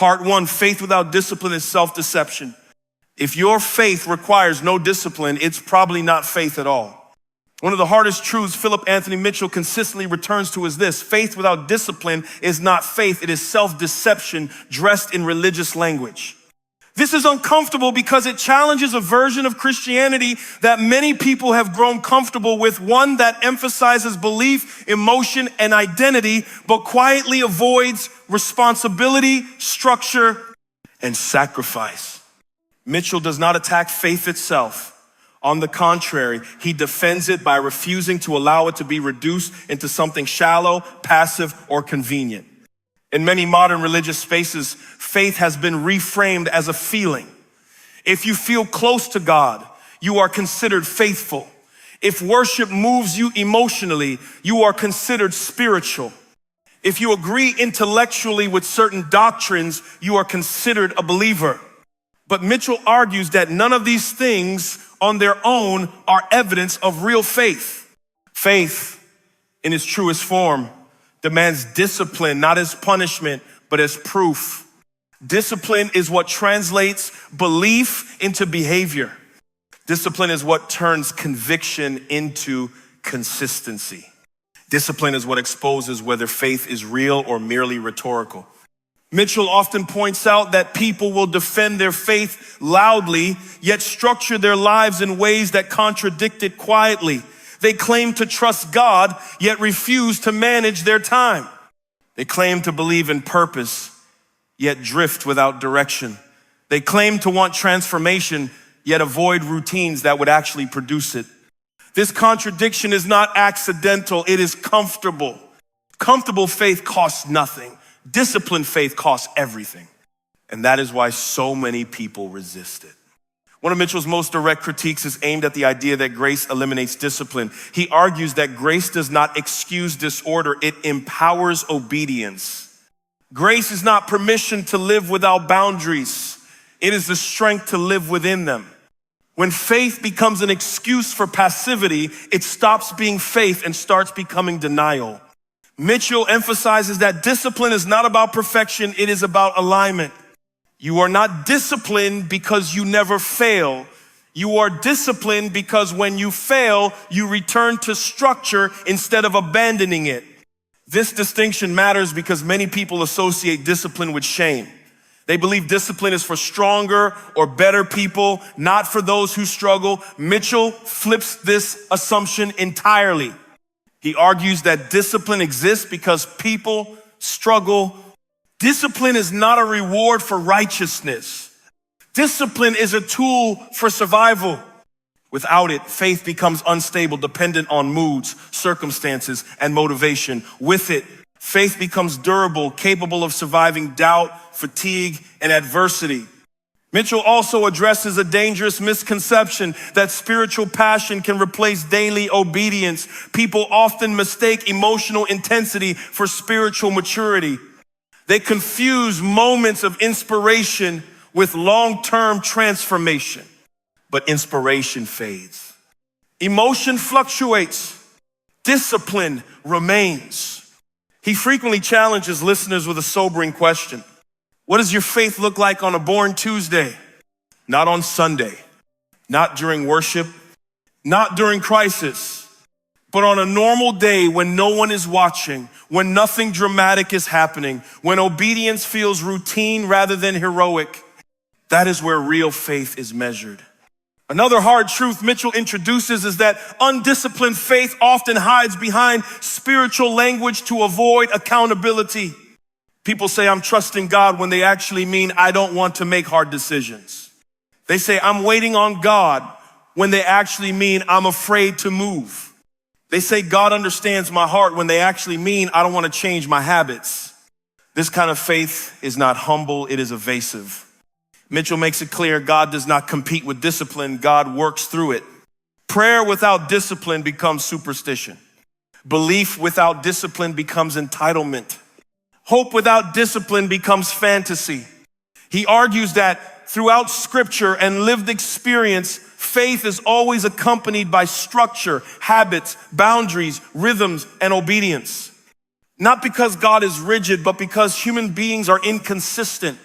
Part one, faith without discipline is self-deception. If your faith requires no discipline, it's probably not faith at all. One of the hardest truths Philip Anthony Mitchell consistently returns to is this: faith without discipline is not faith, it is self-deception dressed in religious language. This is uncomfortable because it challenges a version of Christianity that many people have grown comfortable with, one that emphasizes belief, emotion, and identity, but quietly avoids responsibility, structure, and sacrifice. Mitchell does not attack faith itself. On the contrary, he defends it by refusing to allow it to be reduced into something shallow, passive, or convenient. In many modern religious spaces, faith has been reframed as a feeling. If you feel close to God, you are considered faithful. If worship moves you emotionally, you are considered spiritual. If you agree intellectually with certain doctrines, you are considered a believer. But Mitchell argues that none of these things on their own are evidence of real faith. Faith, in its truest form, demands discipline, not as punishment, but as proof. Discipline is what translates belief into behavior. Discipline is what turns conviction into consistency. Discipline is what exposes whether faith is real or merely rhetorical. Mitchell often points out that people will defend their faith loudly, yet structure their lives in ways that contradict it quietly. They claim to trust God, yet refuse to manage their time. They claim to believe in purpose, yet drift without direction. They claim to want transformation, yet avoid routines that would actually produce it. This contradiction is not accidental, it is comfortable. Comfortable faith costs nothing. Disciplined faith costs everything. And that is why so many people resist it. One of Mitchell's most direct critiques is aimed at the idea that grace eliminates discipline. He argues that grace does not excuse disorder, it empowers obedience. Grace is not permission to live without boundaries. It is the strength to live within them. When faith becomes an excuse for passivity, it stops being faith and starts becoming denial. Mitchell emphasizes that discipline is not about perfection, it is about alignment. You are not disciplined because you never fail. You are disciplined because when you fail, you return to structure instead of abandoning it. This distinction matters because many people associate discipline with shame. They believe discipline is for stronger or better people, not for those who struggle. Mitchell flips this assumption entirely. He argues that discipline exists because people struggle. Discipline is not a reward for righteousness. Discipline is a tool for survival. Without it, faith becomes unstable, dependent on moods, circumstances, and motivation. With it, faith becomes durable, capable of surviving doubt, fatigue, and adversity. Mitchell also addresses a dangerous misconception that spiritual passion can replace daily obedience. People often mistake emotional intensity for spiritual maturity. They confuse moments of inspiration with long-term transformation, but inspiration fades. Emotion fluctuates, discipline remains. He frequently challenges listeners with a sobering question. What does your faith look like on a born Tuesday? Not on Sunday, not during worship, not during crisis, but on a normal day when no one is watching, when nothing dramatic is happening, when obedience feels routine rather than heroic. That is where real faith is measured. Another hard truth Mitchell introduces is that undisciplined faith often hides behind spiritual language to avoid accountability. People say, I'm trusting God, when they actually mean, I don't want to make hard decisions. They say, I'm waiting on God, when they actually mean, I'm afraid to move. They say, God understands my heart, when they actually mean, I don't want to change my habits. This kind of faith is not humble, it is evasive. Mitchell makes it clear God does not compete with discipline, God works through it. Prayer without discipline becomes superstition. Belief without discipline becomes entitlement. Hope without discipline becomes fantasy. He argues that throughout scripture and lived experience, faith is always accompanied by structure, habits, boundaries, rhythms, and obedience. Not because God is rigid, but because human beings are inconsistent.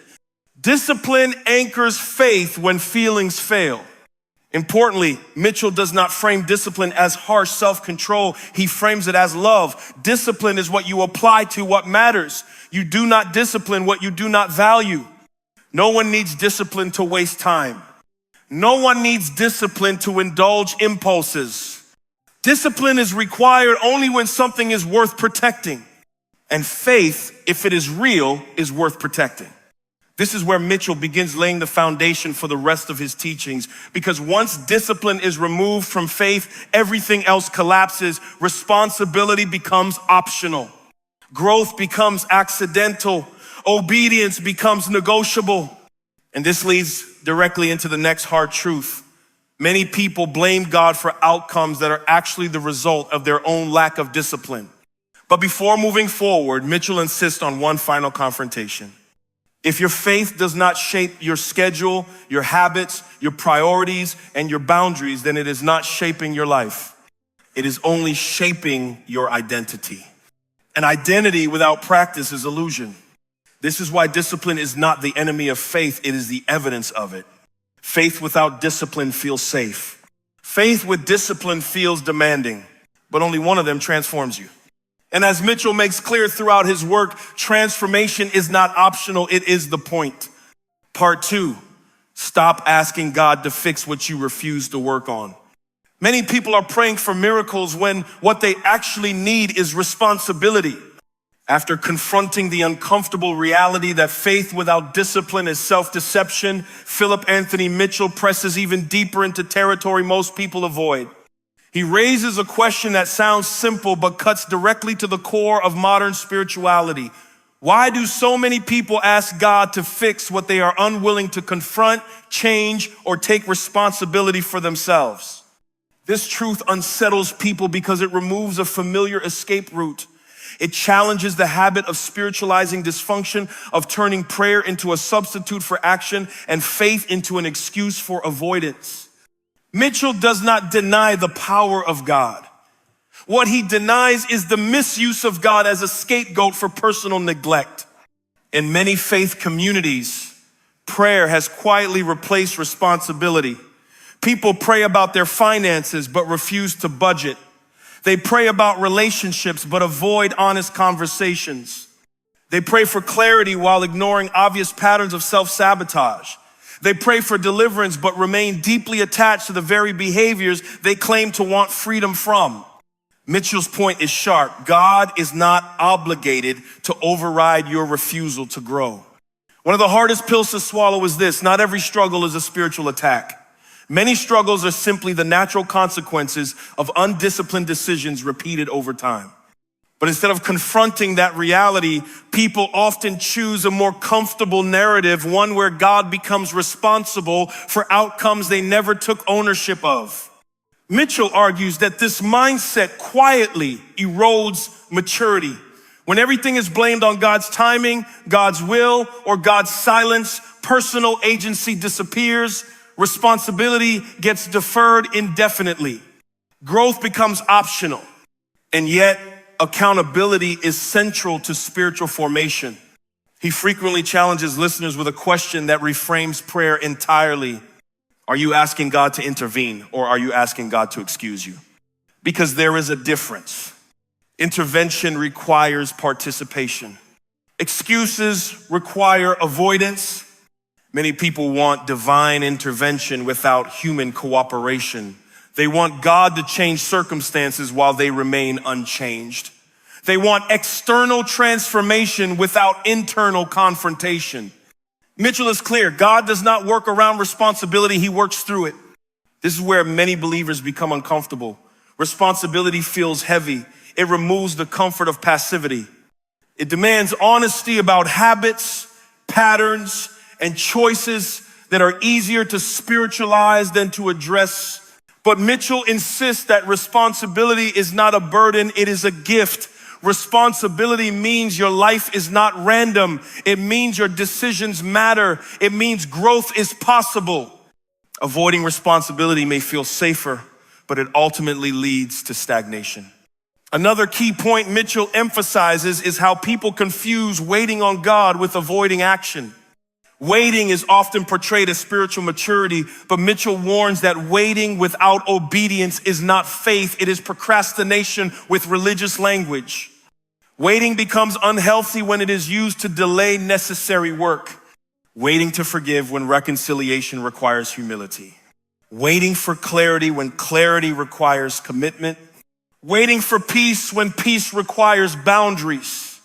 Discipline anchors faith when feelings fail. Importantly, Mitchell does not frame discipline as harsh self-control. He frames it as love. Discipline is what you apply to what matters. You do not discipline what you do not value. No one needs discipline to waste time. No one needs discipline to indulge impulses. Discipline is required only when something is worth protecting. And faith, if it is real, is worth protecting. This is where Mitchell begins laying the foundation for the rest of his teachings, because once discipline is removed from faith, everything else collapses. Responsibility becomes optional. Growth becomes accidental. Obedience becomes negotiable. And this leads directly into the next hard truth. Many people blame God for outcomes that are actually the result of their own lack of discipline. But before moving forward, Mitchell insists on one final confrontation. If your faith does not shape your schedule, your habits, your priorities, and your boundaries, then it is not shaping your life. It is only shaping your identity. An identity without practice is illusion. This is why discipline is not the enemy of faith, it is the evidence of it. Faith without discipline feels safe. Faith with discipline feels demanding, but only one of them transforms you. And as Mitchell makes clear throughout his work, transformation is not optional, it is the point. Part 2, stop asking God to fix what you refuse to work on. Many people are praying for miracles when what they actually need is responsibility. After confronting the uncomfortable reality that faith without discipline is self-deception, Philip Anthony Mitchell presses even deeper into territory most people avoid. He raises a question that sounds simple but cuts directly to the core of modern spirituality. Why do so many people ask God to fix what they are unwilling to confront, change, or take responsibility for themselves? This truth unsettles people because it removes a familiar escape route. It challenges the habit of spiritualizing dysfunction, of turning prayer into a substitute for action and faith into an excuse for avoidance. Mitchell does not deny the power of God. What he denies is the misuse of God as a scapegoat for personal neglect. In many faith communities, prayer has quietly replaced responsibility. People pray about their finances but refuse to budget. They pray about relationships but avoid honest conversations. They pray for clarity while ignoring obvious patterns of self-sabotage. They pray for deliverance but remain deeply attached to the very behaviors they claim to want freedom from. Mitchell's point is sharp. God is not obligated to override your refusal to grow. One of the hardest pills to swallow is this: not every struggle is a spiritual attack. Many struggles are simply the natural consequences of undisciplined decisions repeated over time. But instead of confronting that reality, people often choose a more comfortable narrative, one where God becomes responsible for outcomes they never took ownership of. Mitchell argues that this mindset quietly erodes maturity. When everything is blamed on God's timing, God's will, or God's silence, personal agency disappears, responsibility gets deferred indefinitely. Growth becomes optional, and yet accountability is central to spiritual formation. He frequently challenges listeners with a question that reframes prayer entirely. Are you asking God to intervene, or are you asking God to excuse you? Because there is a difference. Intervention requires participation. Excuses require avoidance. Many people want divine intervention without human cooperation. They want God to change circumstances while they remain unchanged. They want external transformation without internal confrontation. Mitchell is clear. God does not work around responsibility, he works through it. This is where many believers become uncomfortable. Responsibility feels heavy. It removes the comfort of passivity. It demands honesty about habits, patterns, and choices that are easier to spiritualize than to address. But Mitchell insists that responsibility is not a burden, it is a gift. Responsibility means your life is not random. It means your decisions matter. It means growth is possible. Avoiding responsibility may feel safer, but it ultimately leads to stagnation. Another key point Mitchell emphasizes is how people confuse waiting on God with avoiding action. Waiting is often portrayed as spiritual maturity, but Mitchell warns that waiting without obedience is not faith, it is procrastination with religious language. Waiting becomes unhealthy when it is used to delay necessary work. Waiting to forgive when reconciliation requires humility. Waiting for clarity when clarity requires commitment. Waiting for peace when peace requires boundaries.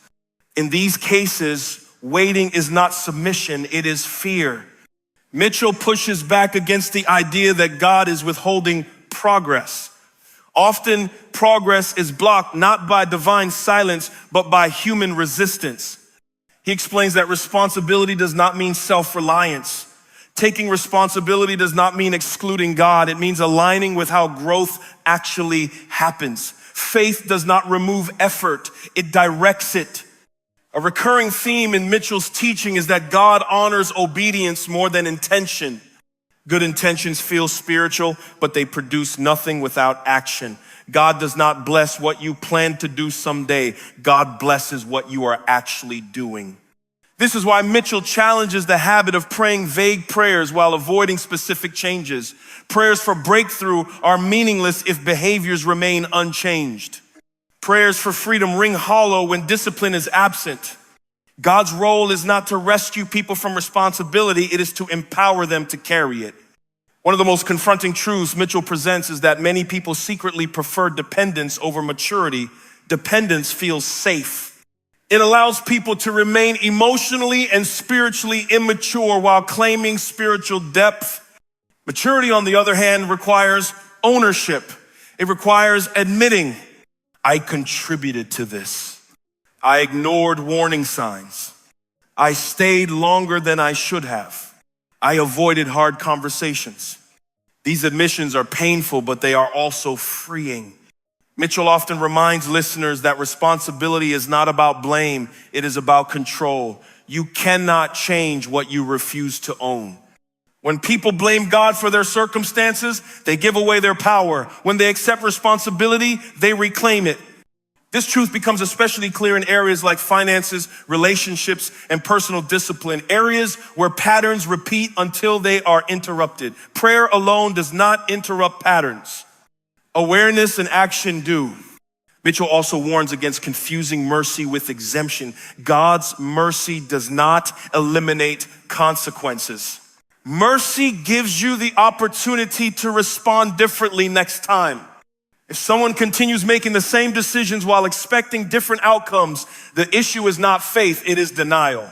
In these cases, waiting is not submission, it is fear. Mitchell pushes back against the idea that God is withholding progress. Often, progress is blocked not by divine silence, but by human resistance. He explains that responsibility does not mean self-reliance. Taking responsibility does not mean excluding God. It means aligning with how growth actually happens. Faith does not remove effort, it directs it. A recurring theme in Mitchell's teaching is that God honors obedience more than intention. Good intentions feel spiritual, but they produce nothing without action. God does not bless what you plan to do someday. God blesses what you are actually doing. This is why Mitchell challenges the habit of praying vague prayers while avoiding specific changes. Prayers for breakthrough are meaningless if behaviors remain unchanged. Prayers for freedom ring hollow when discipline is absent. God's role is not to rescue people from responsibility, it is to empower them to carry it. One of the most confronting truths Mitchell presents is that many people secretly prefer dependence over maturity. Dependence feels safe. It allows people to remain emotionally and spiritually immature while claiming spiritual depth. Maturity, on the other hand, requires ownership. It requires admitting, I contributed to this. I ignored warning signs. I stayed longer than I should have. I avoided hard conversations. These admissions are painful, but they are also freeing. Mitchell often reminds listeners that responsibility is not about blame, it is about control. You cannot change what you refuse to own. When people blame God for their circumstances, they give away their power. When they accept responsibility, they reclaim it. This truth becomes especially clear in areas like finances, relationships, and personal discipline, areas where patterns repeat until they are interrupted. Prayer alone does not interrupt patterns. Awareness and action do. Mitchell also warns against confusing mercy with exemption. God's mercy does not eliminate consequences. Mercy gives you the opportunity to respond differently next time. If someone continues making the same decisions while expecting different outcomes, the issue is not faith, it is denial.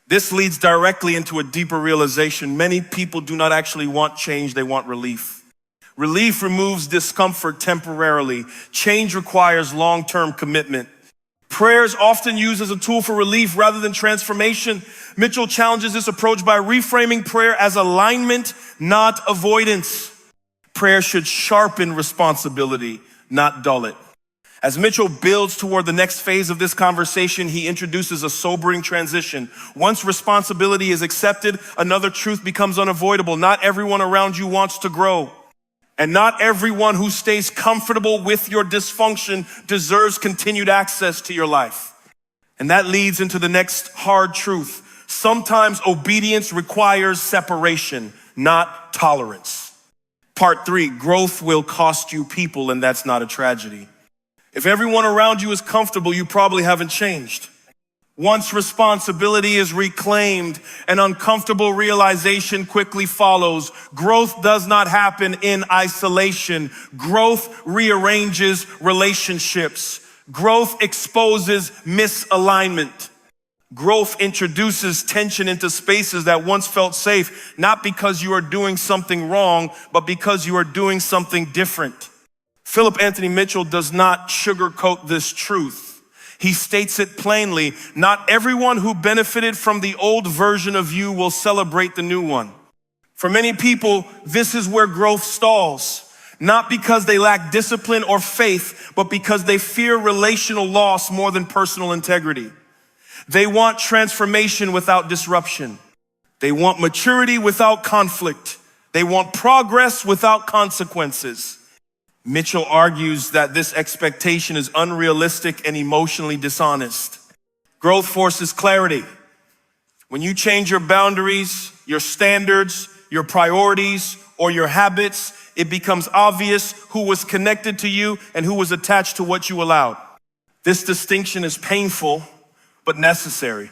This leads directly into a deeper realization. Many people do not actually want change, they want relief. Relief removes discomfort temporarily. Change requires long-term commitment. Prayer is often used as a tool for relief rather than transformation. Mitchell challenges this approach by reframing prayer as alignment, not avoidance. Prayer should sharpen responsibility, not dull it. As Mitchell builds toward the next phase of this conversation, he introduces a sobering transition. Once responsibility is accepted, another truth becomes unavoidable. Not everyone around you wants to grow. And not everyone who stays comfortable with your dysfunction deserves continued access to your life. And that leads into the next hard truth. Sometimes obedience requires separation, not tolerance. Part 3, growth will cost you people, and that's not a tragedy. If everyone around you is comfortable, you probably haven't changed. Once responsibility is reclaimed, an uncomfortable realization quickly follows. Growth does not happen in isolation. Growth rearranges relationships. Growth exposes misalignment. Growth introduces tension into spaces that once felt safe, not because you are doing something wrong, but because you are doing something different. Philip Anthony Mitchell does not sugarcoat this truth. He states it plainly. Not everyone who benefited from the old version of you will celebrate the new one. For many people, this is where growth stalls. Not because they lack discipline or faith, but because they fear relational loss more than personal integrity. They want transformation without disruption. They want maturity without conflict. They want progress without consequences. Mitchell argues that this expectation is unrealistic and emotionally dishonest. Growth forces clarity. When you change your boundaries, your standards, your priorities, or your habits, it becomes obvious who was connected to you and who was attached to what you allowed. This distinction is painful, but necessary.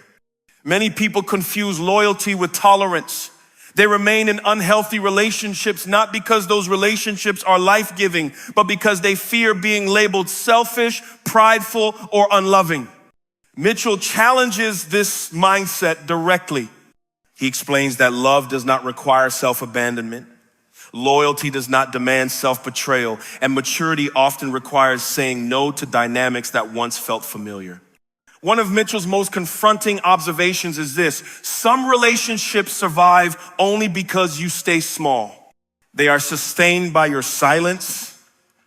Many people confuse loyalty with tolerance. They remain in unhealthy relationships, not because those relationships are life-giving, but because they fear being labeled selfish, prideful, or unloving. Mitchell challenges this mindset directly. He explains that love does not require self-abandonment. Loyalty does not demand self-betrayal, and maturity often requires saying no to dynamics that once felt familiar. One of Mitchell's most confronting observations is this: some relationships survive only because you stay small. They are sustained by your silence,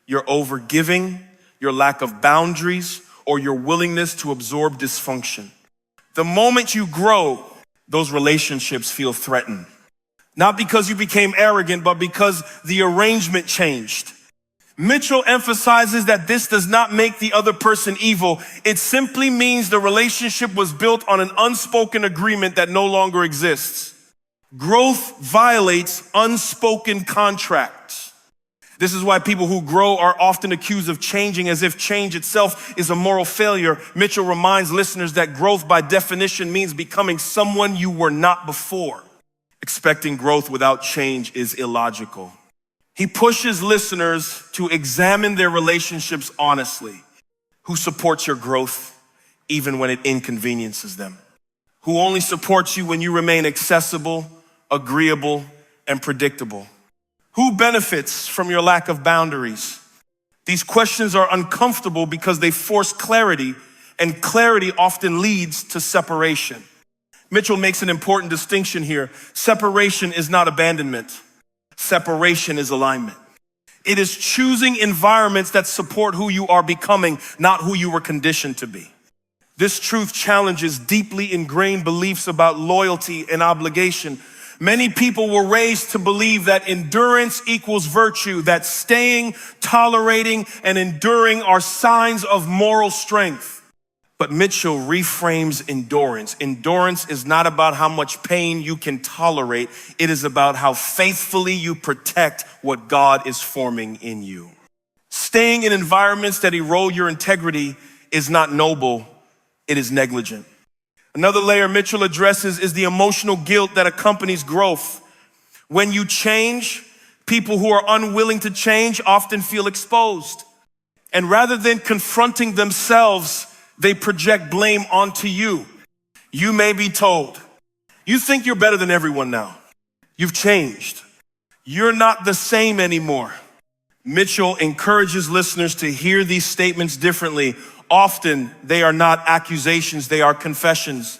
your overgiving, your lack of boundaries, or your willingness to absorb dysfunction. The moment you grow, those relationships feel threatened. Not because you became arrogant, but because the arrangement changed. Mitchell emphasizes that this does not make the other person evil. It simply means the relationship was built on an unspoken agreement that no longer exists. Growth violates unspoken contracts. This is why people who grow are often accused of changing as if change itself is a moral failure. Mitchell reminds listeners that growth by definition means becoming someone you were not before. Expecting growth without change is illogical. He pushes listeners to examine their relationships honestly. Who supports your growth even when it inconveniences them? Who only supports you when you remain accessible, agreeable, and predictable? Who benefits from your lack of boundaries? These questions are uncomfortable because they force clarity, and clarity often leads to separation. Mitchell makes an important distinction here. Separation is not abandonment. Separation is alignment. It is choosing environments that support who you are becoming, not who you were conditioned to be. This truth challenges deeply ingrained beliefs about loyalty and obligation. Many people were raised to believe that endurance equals virtue, that staying, tolerating, and enduring are signs of moral strength. But Mitchell reframes endurance. Endurance is not about how much pain you can tolerate. It is about how faithfully you protect what God is forming in you. Staying in environments that erode your integrity is not noble, it is negligent. Another layer Mitchell addresses is the emotional guilt that accompanies growth. When you change, people who are unwilling to change often feel exposed. And rather than confronting themselves, they project blame onto you. You may be told, you think you're better than everyone now. You've changed. You're not the same anymore. Mitchell encourages listeners to hear these statements differently. Often they are not accusations, they are confessions.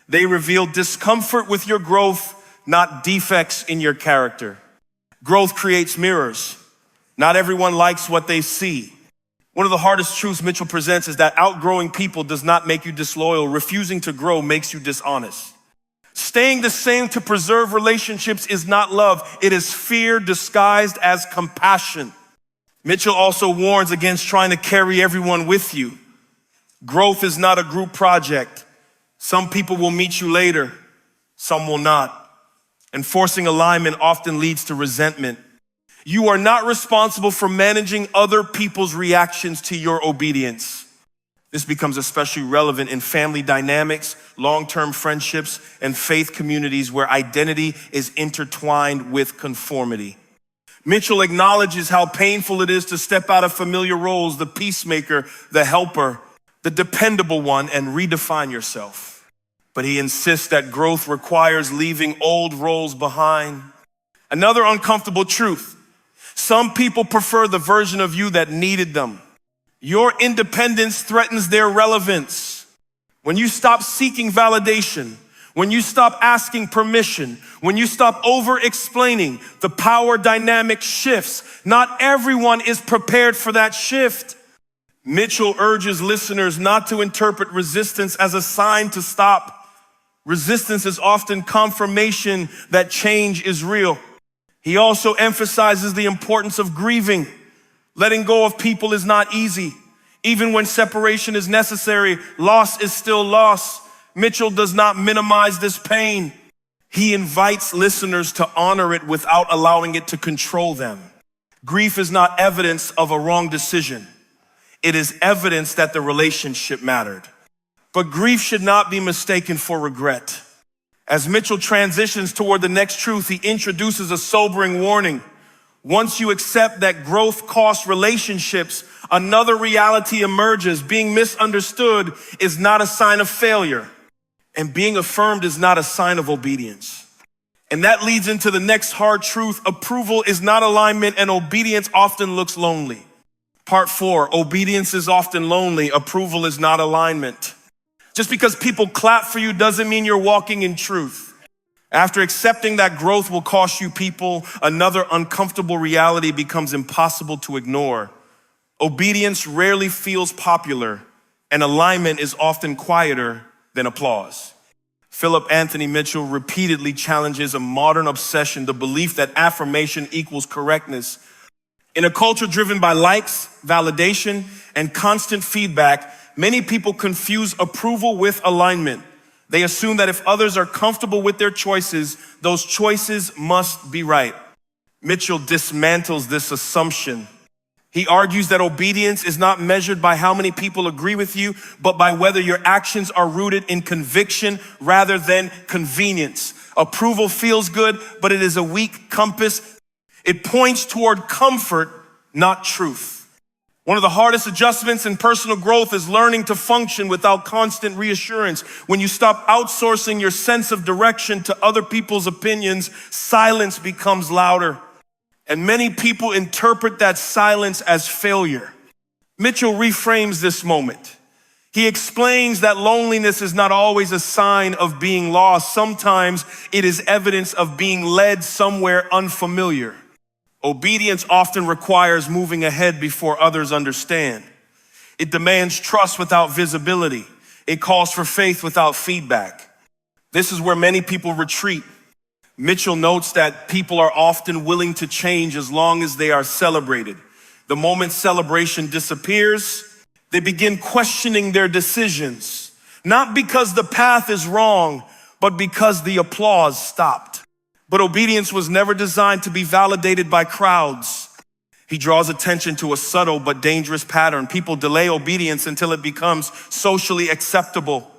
They reveal discomfort with your growth, not defects in your character. Growth creates mirrors. Not everyone likes what they see. One of the hardest truths Mitchell presents is that outgrowing people does not make you disloyal. Refusing to grow makes you dishonest. Staying the same to preserve relationships is not love. It is fear disguised as compassion. Mitchell also warns against trying to carry everyone with you. Growth is not a group project. Some people will meet you later, some will not. And forcing alignment often leads to resentment. You are not responsible for managing other people's reactions to your obedience. This becomes especially relevant in family dynamics, long-term friendships, and faith communities where identity is intertwined with conformity. Mitchell acknowledges how painful it is to step out of familiar roles, the peacemaker, the helper, the dependable one, and redefine yourself. But he insists that growth requires leaving old roles behind. Another uncomfortable truth: some people prefer the version of you that needed them. Your independence threatens their relevance. When you stop seeking validation, when you stop asking permission, when you stop over-explaining, the power dynamic shifts. Not everyone is prepared for that shift. Mitchell urges listeners not to interpret resistance as a sign to stop. Resistance is often confirmation that change is real. He also emphasizes the importance of grieving. Letting go of people is not easy. Even when separation is necessary, loss is still loss. Mitchell does not minimize this pain. He invites listeners to honor it without allowing it to control them. Grief is not evidence of a wrong decision. It is evidence that the relationship mattered. But grief should not be mistaken for regret. As Mitchell transitions toward the next truth, he introduces a sobering warning. Once you accept that growth costs relationships, another reality emerges. Being misunderstood is not a sign of failure, and being affirmed is not a sign of obedience. And that leads into the next hard truth. Approval is not alignment, and obedience often looks lonely. Part 4, obedience is often lonely. Approval is not alignment. Just because people clap for you doesn't mean you're walking in truth. After accepting that growth will cost you people, another uncomfortable reality becomes impossible to ignore. Obedience rarely feels popular, and alignment is often quieter than applause. Philip Anthony Mitchell repeatedly challenges a modern obsession, the belief that affirmation equals correctness. In a culture driven by likes, validation, and constant feedback, many people confuse approval with alignment. They assume that if others are comfortable with their choices, those choices must be right. Mitchell dismantles this assumption. He argues that obedience is not measured by how many people agree with you, but by whether your actions are rooted in conviction rather than convenience. Approval feels good, but it is a weak compass. It points toward comfort, not truth. One of the hardest adjustments in personal growth is learning to function without constant reassurance. When you stop outsourcing your sense of direction to other people's opinions, silence becomes louder. And many people interpret that silence as failure. Mitchell reframes this moment. He explains that loneliness is not always a sign of being lost. Sometimes it is evidence of being led somewhere unfamiliar. Obedience often requires moving ahead before others understand. It demands trust without visibility. It calls for faith without feedback. This is where many people retreat. Mitchell notes that people are often willing to change as long as they are celebrated. The moment celebration disappears, they begin questioning their decisions, not because the path is wrong, but because the applause stopped. But obedience was never designed to be validated by crowds. He draws attention to a subtle but dangerous pattern. People delay obedience until it becomes socially acceptable.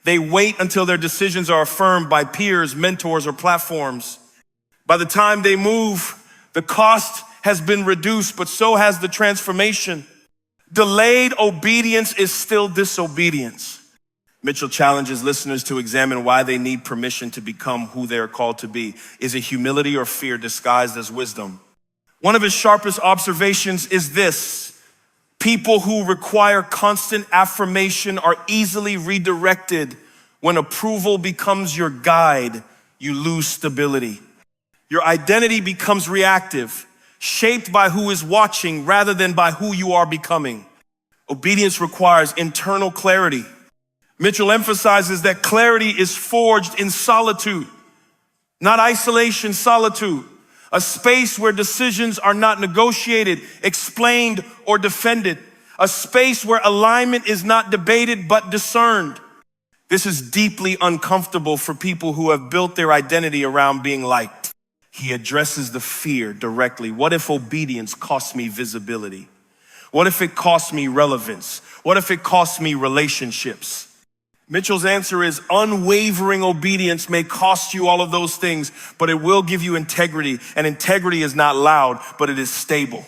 They wait until their decisions are affirmed by peers, mentors, or platforms. By the time they move, the cost has been reduced, but so has the transformation. Delayed obedience is still disobedience. Mitchell challenges listeners to examine why they need permission to become who they are called to be. Is it humility or fear disguised as wisdom? One of his sharpest observations is this: people who require constant affirmation are easily redirected. When approval becomes your guide, you lose stability. Your identity becomes reactive, shaped by who is watching rather than by who you are becoming. Obedience requires internal clarity. Mitchell emphasizes that clarity is forged in solitude, not isolation, solitude. A space where decisions are not negotiated, explained, or defended. A space where alignment is not debated but discerned. This is deeply uncomfortable for people who have built their identity around being liked. He addresses the fear directly. What if obedience costs me visibility? What if it costs me relevance? What if it costs me relationships? Mitchell's answer is unwavering obedience may cost you all of those things, but it will give you integrity. And integrity is not loud, but it is stable.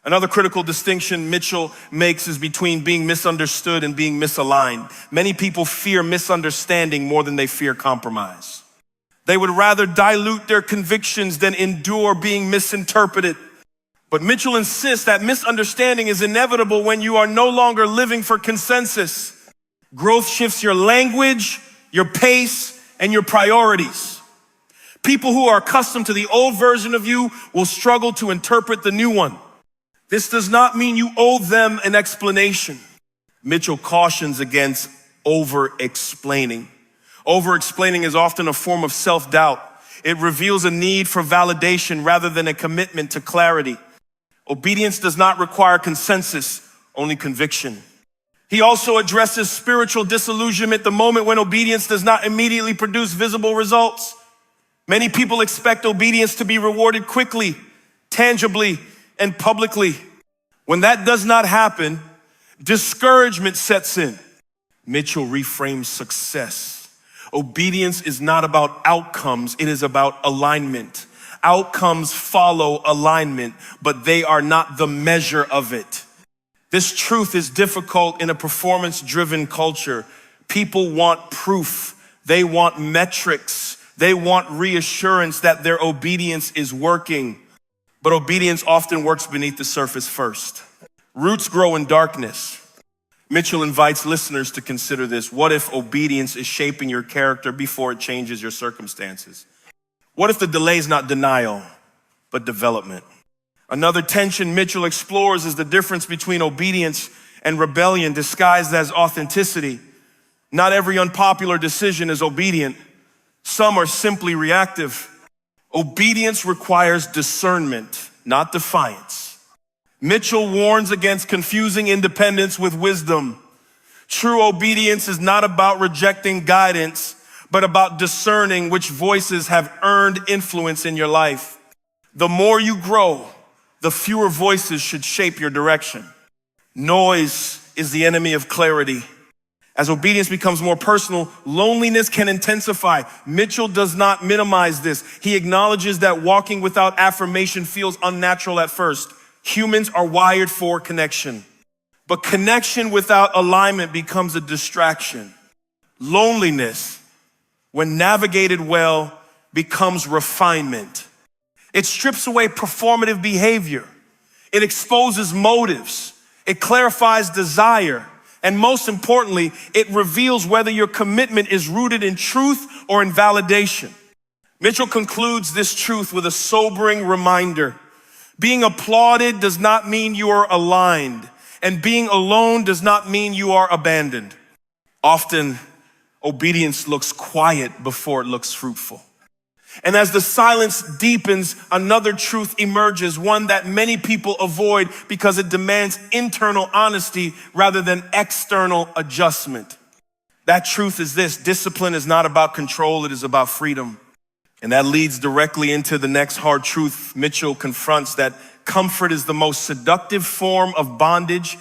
Another critical distinction Mitchell makes is between being misunderstood and being misaligned. Many people fear misunderstanding more than they fear compromise. They would rather dilute their convictions than endure being misinterpreted. But Mitchell insists that misunderstanding is inevitable when you are no longer living for consensus. Growth shifts your language, your pace, and your priorities. People who are accustomed to the old version of you will struggle to interpret the new one. This does not mean you owe them an explanation. Mitchell cautions against over-explaining. Over-explaining is often a form of self-doubt. It reveals a need for validation rather than a commitment to clarity. Obedience does not require consensus, only conviction. He also addresses spiritual disillusionment, the moment when obedience does not immediately produce visible results. Many people expect obedience to be rewarded quickly, tangibly, and publicly. When that does not happen, discouragement sets in. Mitchell reframes success. Obedience is not about outcomes, it is about alignment. Outcomes follow alignment, but they are not the measure of it. This truth is difficult in a performance-driven culture. People want proof. They want metrics. They want reassurance that their obedience is working. But obedience often works beneath the surface first. Roots grow in darkness. Mitchell invites listeners to consider this. What if obedience is shaping your character before it changes your circumstances? What if the delay is not denial, but development? Another tension Mitchell explores is the difference between obedience and rebellion disguised as authenticity. Not every unpopular decision is obedient. Some are simply reactive. Obedience requires discernment, not defiance. Mitchell warns against confusing independence with wisdom. True obedience is not about rejecting guidance, but about discerning which voices have earned influence in your life. The more you grow, the fewer voices should shape your direction. Noise is the enemy of clarity. As obedience becomes more personal, loneliness can intensify. Mitchell does not minimize this. He acknowledges that walking without affirmation feels unnatural at first. Humans are wired for connection, but connection without alignment becomes a distraction. Loneliness, when navigated well, becomes refinement. It strips away performative behavior. It exposes motives. It clarifies desire. And most importantly, it reveals whether your commitment is rooted in truth or in validation. Mitchell concludes this truth with a sobering reminder. Being applauded does not mean you are aligned, and being alone does not mean you are abandoned. Often, obedience looks quiet before it looks fruitful. And as the silence deepens, another truth emerges, one that many people avoid because it demands internal honesty rather than external adjustment. That truth is this: discipline is not about control, it is about freedom. And that leads directly into the next hard truth Mitchell confronts, that comfort is the most seductive form of bondage.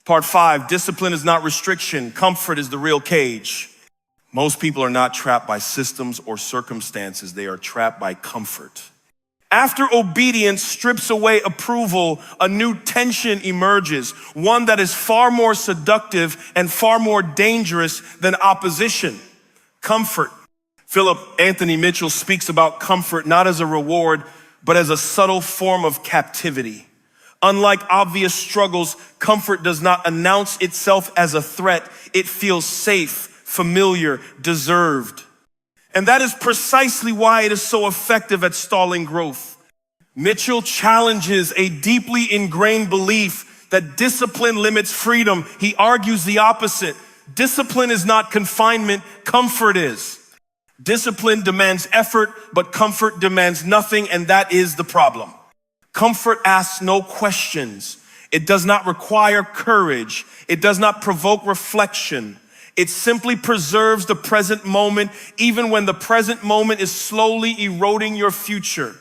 Part 5, discipline is not restriction, comfort is the real cage. Most people are not trapped by systems or circumstances. They are trapped by comfort. After obedience strips away approval, a new tension emerges, one that is far more seductive and far more dangerous than opposition. Comfort. Philip Anthony Mitchell speaks about comfort not as a reward, but as a subtle form of captivity. Unlike obvious struggles, comfort does not announce itself as a threat. It feels safe, familiar, deserved. And that is precisely why it is so effective at stalling growth. Mitchell challenges a deeply ingrained belief that discipline limits freedom. He argues the opposite. Discipline is not confinement, comfort is. Discipline demands effort, but comfort demands nothing, and that is the problem. Comfort asks no questions. It does not require courage. It does not provoke reflection. It simply preserves the present moment, even when the present moment is slowly eroding your future.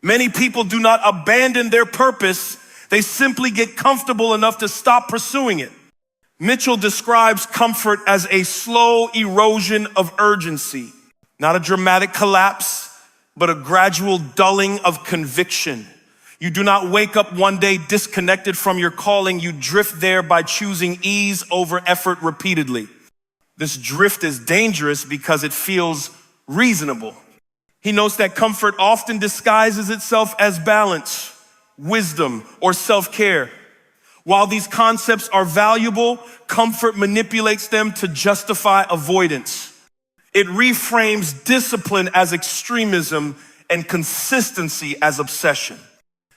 Many people do not abandon their purpose. They simply get comfortable enough to stop pursuing it. Mitchell describes comfort as a slow erosion of urgency, not a dramatic collapse, but a gradual dulling of conviction. You do not wake up one day disconnected from your calling. You drift there by choosing ease over effort repeatedly. This drift is dangerous because it feels reasonable. He notes that comfort often disguises itself as balance, wisdom, or self-care. While these concepts are valuable, comfort manipulates them to justify avoidance. It reframes discipline as extremism and consistency as obsession.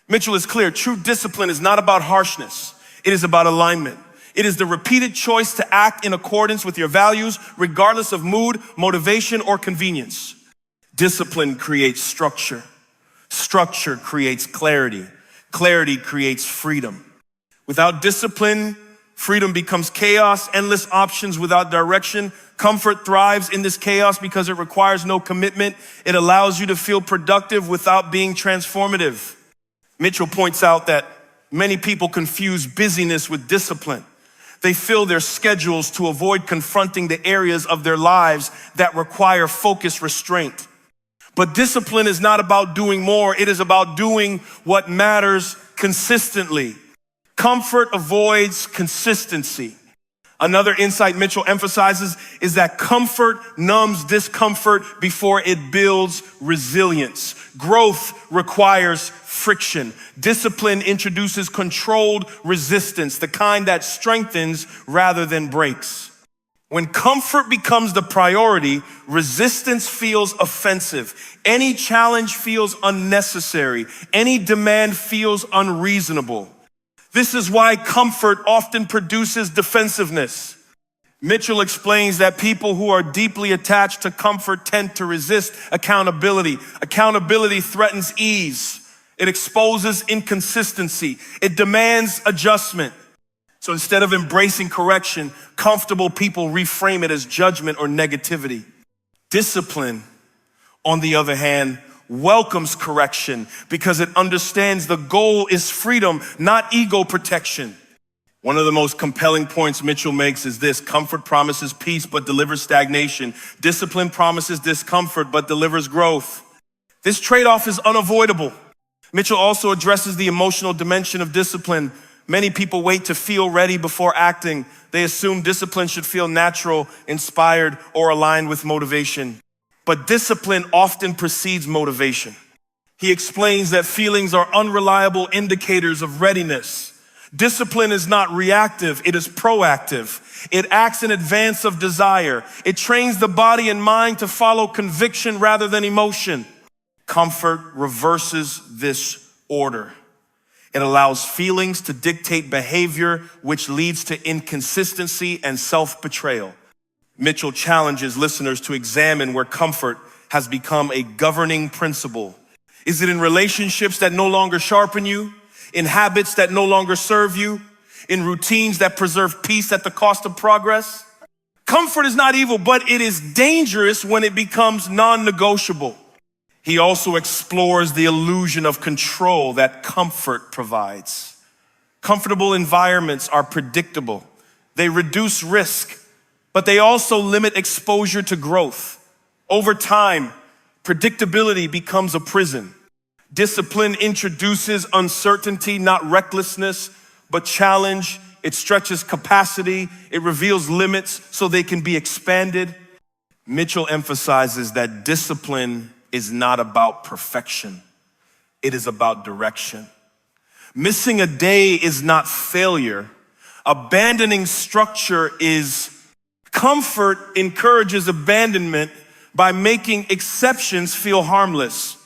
Mitchell is clear. True discipline is not about harshness. It is about alignment. It is the repeated choice to act in accordance with your values, regardless of mood, motivation, or convenience. Discipline creates structure. Structure creates clarity. Clarity creates freedom. Without discipline, freedom becomes chaos, endless options without direction. Comfort thrives in this chaos because it requires no commitment. It allows you to feel productive without being transformative. Mitchell points out that many people confuse busyness with discipline. They fill their schedules to avoid confronting the areas of their lives that require focused restraint. But discipline is not about doing more. It is about doing what matters consistently. Comfort avoids consistency. Another insight Mitchell emphasizes is that comfort numbs discomfort before it builds resilience. Growth requires friction. Discipline introduces controlled resistance, the kind that strengthens rather than breaks. When comfort becomes the priority, resistance feels offensive. Any challenge feels unnecessary. Any demand feels unreasonable. This is why comfort often produces defensiveness. Mitchell explains that people who are deeply attached to comfort tend to resist accountability. Accountability threatens ease. It exposes inconsistency. It demands adjustment. So instead of embracing correction, comfortable people reframe it as judgment or negativity. Discipline, on the other hand, welcomes correction because it understands the goal is freedom, not ego protection. One of the most compelling points Mitchell makes is this: comfort promises peace but delivers stagnation. Discipline promises discomfort but delivers growth. This trade-off is unavoidable. Mitchell also addresses the emotional dimension of discipline. Many people wait to feel ready before acting. They assume discipline should feel natural, inspired, or aligned with motivation. But discipline often precedes motivation. He explains that feelings are unreliable indicators of readiness. Discipline is not reactive, it is proactive. It acts in advance of desire. It trains the body and mind to follow conviction rather than emotion. Comfort reverses this order. It allows feelings to dictate behavior, which leads to inconsistency and self-betrayal. Mitchell challenges listeners to examine where comfort has become a governing principle. Is it in relationships that no longer sharpen you? In habits that no longer serve you? In routines that preserve peace at the cost of progress? Comfort is not evil, but it is dangerous when it becomes non-negotiable. He also explores the illusion of control that comfort provides. Comfortable environments are predictable. They reduce risk, but they also limit exposure to growth. Over time, predictability becomes a prison. Discipline introduces uncertainty, not recklessness, but challenge. It stretches capacity. It reveals limits so they can be expanded. Mitchell emphasizes that discipline is not about perfection. It is about direction. Missing a day is not failure. Abandoning structure is. Comfort encourages abandonment by making exceptions feel harmless.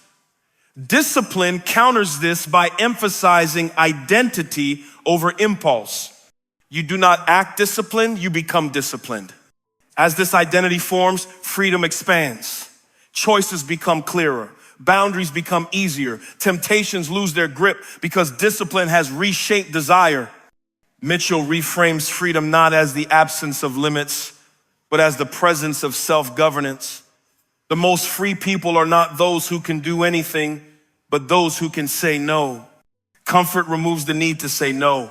Discipline counters this by emphasizing identity over impulse. You do not act disciplined, you become disciplined. As this identity forms, freedom expands. Choices become clearer. Boundaries become easier. Temptations lose their grip because discipline has reshaped desire. Mitchell reframes freedom not as the absence of limits, but as the presence of self-governance. The most free people are not those who can do anything, but those who can say no. Comfort removes the need to say no.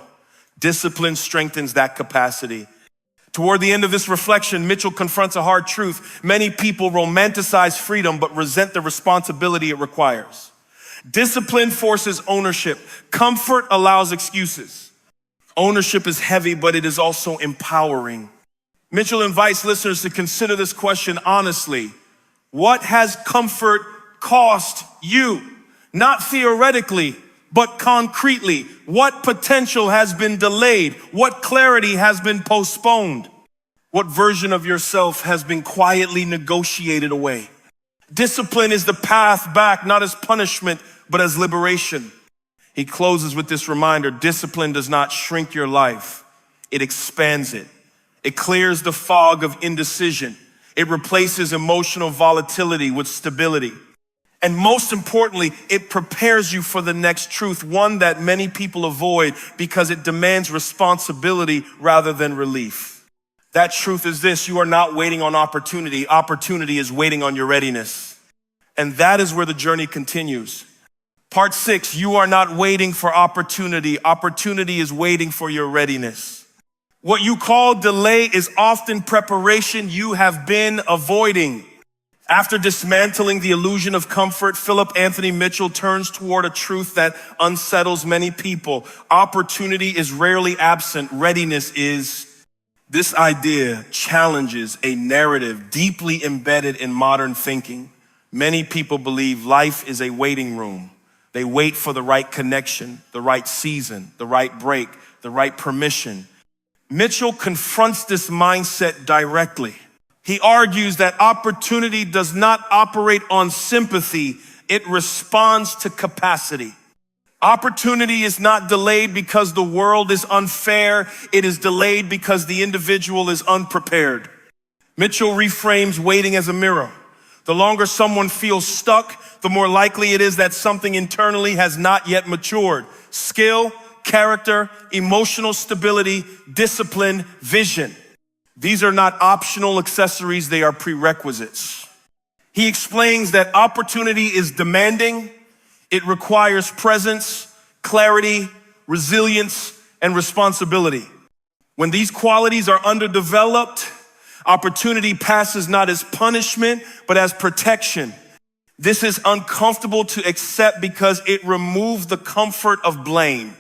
Discipline strengthens that capacity. Toward the end of this reflection, Mitchell confronts a hard truth. Many people romanticize freedom, but resent the responsibility it requires. Discipline forces ownership. Comfort allows excuses. Ownership is heavy, but it is also empowering. Mitchell invites listeners to consider this question honestly. What has comfort cost you? Not theoretically, but concretely. What potential has been delayed? What clarity has been postponed? What version of yourself has been quietly negotiated away? Discipline is the path back, not as punishment, but as liberation. He closes with this reminder: discipline does not shrink your life, it expands it. It clears the fog of indecision. It replaces emotional volatility with stability. And most importantly, it prepares you for the next truth, one that many people avoid because it demands responsibility rather than relief. That truth is this: you are not waiting on opportunity. Opportunity is waiting on your readiness. And that is where the journey continues. Part 6, you are not waiting for opportunity. Opportunity is waiting for your readiness. What you call delay is often preparation you have been avoiding. After dismantling the illusion of comfort, Philip Anthony Mitchell turns toward a truth that unsettles many people. Opportunity is rarely absent, readiness is. This idea challenges a narrative deeply embedded in modern thinking. Many people believe life is a waiting room. They wait for the right connection, the right season, the right break, the right permission. Mitchell confronts this mindset directly. He argues that opportunity does not operate on sympathy, it responds to capacity. Opportunity is not delayed because the world is unfair, it is delayed because the individual is unprepared. Mitchell reframes waiting as a mirror. The longer someone feels stuck, the more likely it is that something internally has not yet matured. Skill, character, emotional stability, discipline, vision. These are not optional accessories, they are prerequisites. He explains that opportunity is demanding. It requires presence, clarity, resilience, and responsibility. When these qualities are underdeveloped, opportunity passes not as punishment, but as protection. This is uncomfortable to accept because it removes the comfort of blame.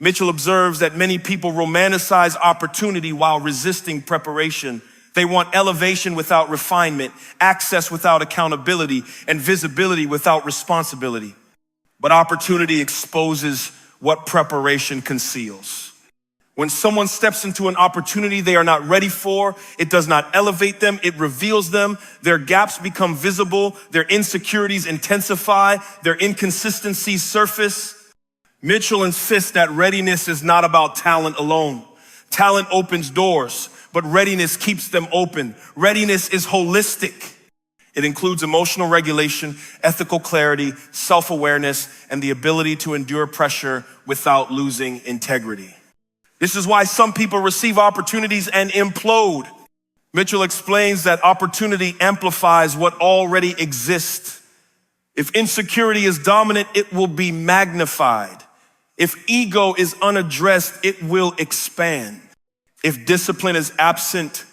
Mitchell observes that many people romanticize opportunity while resisting preparation. They want elevation without refinement, access without accountability, and visibility without responsibility. But opportunity exposes what preparation conceals. When someone steps into an opportunity they are not ready for, it does not elevate them, it reveals them. Their gaps become visible, their insecurities intensify, their inconsistencies surface. Mitchell insists that readiness is not about talent alone. Talent opens doors, but readiness keeps them open. Readiness is holistic. It includes emotional regulation, ethical clarity, self-awareness, and the ability to endure pressure without losing integrity. This is why some people receive opportunities and implode. Mitchell explains that opportunity amplifies what already exists. If insecurity is dominant, it will be magnified. If ego is unaddressed, it will expand. If discipline is absent,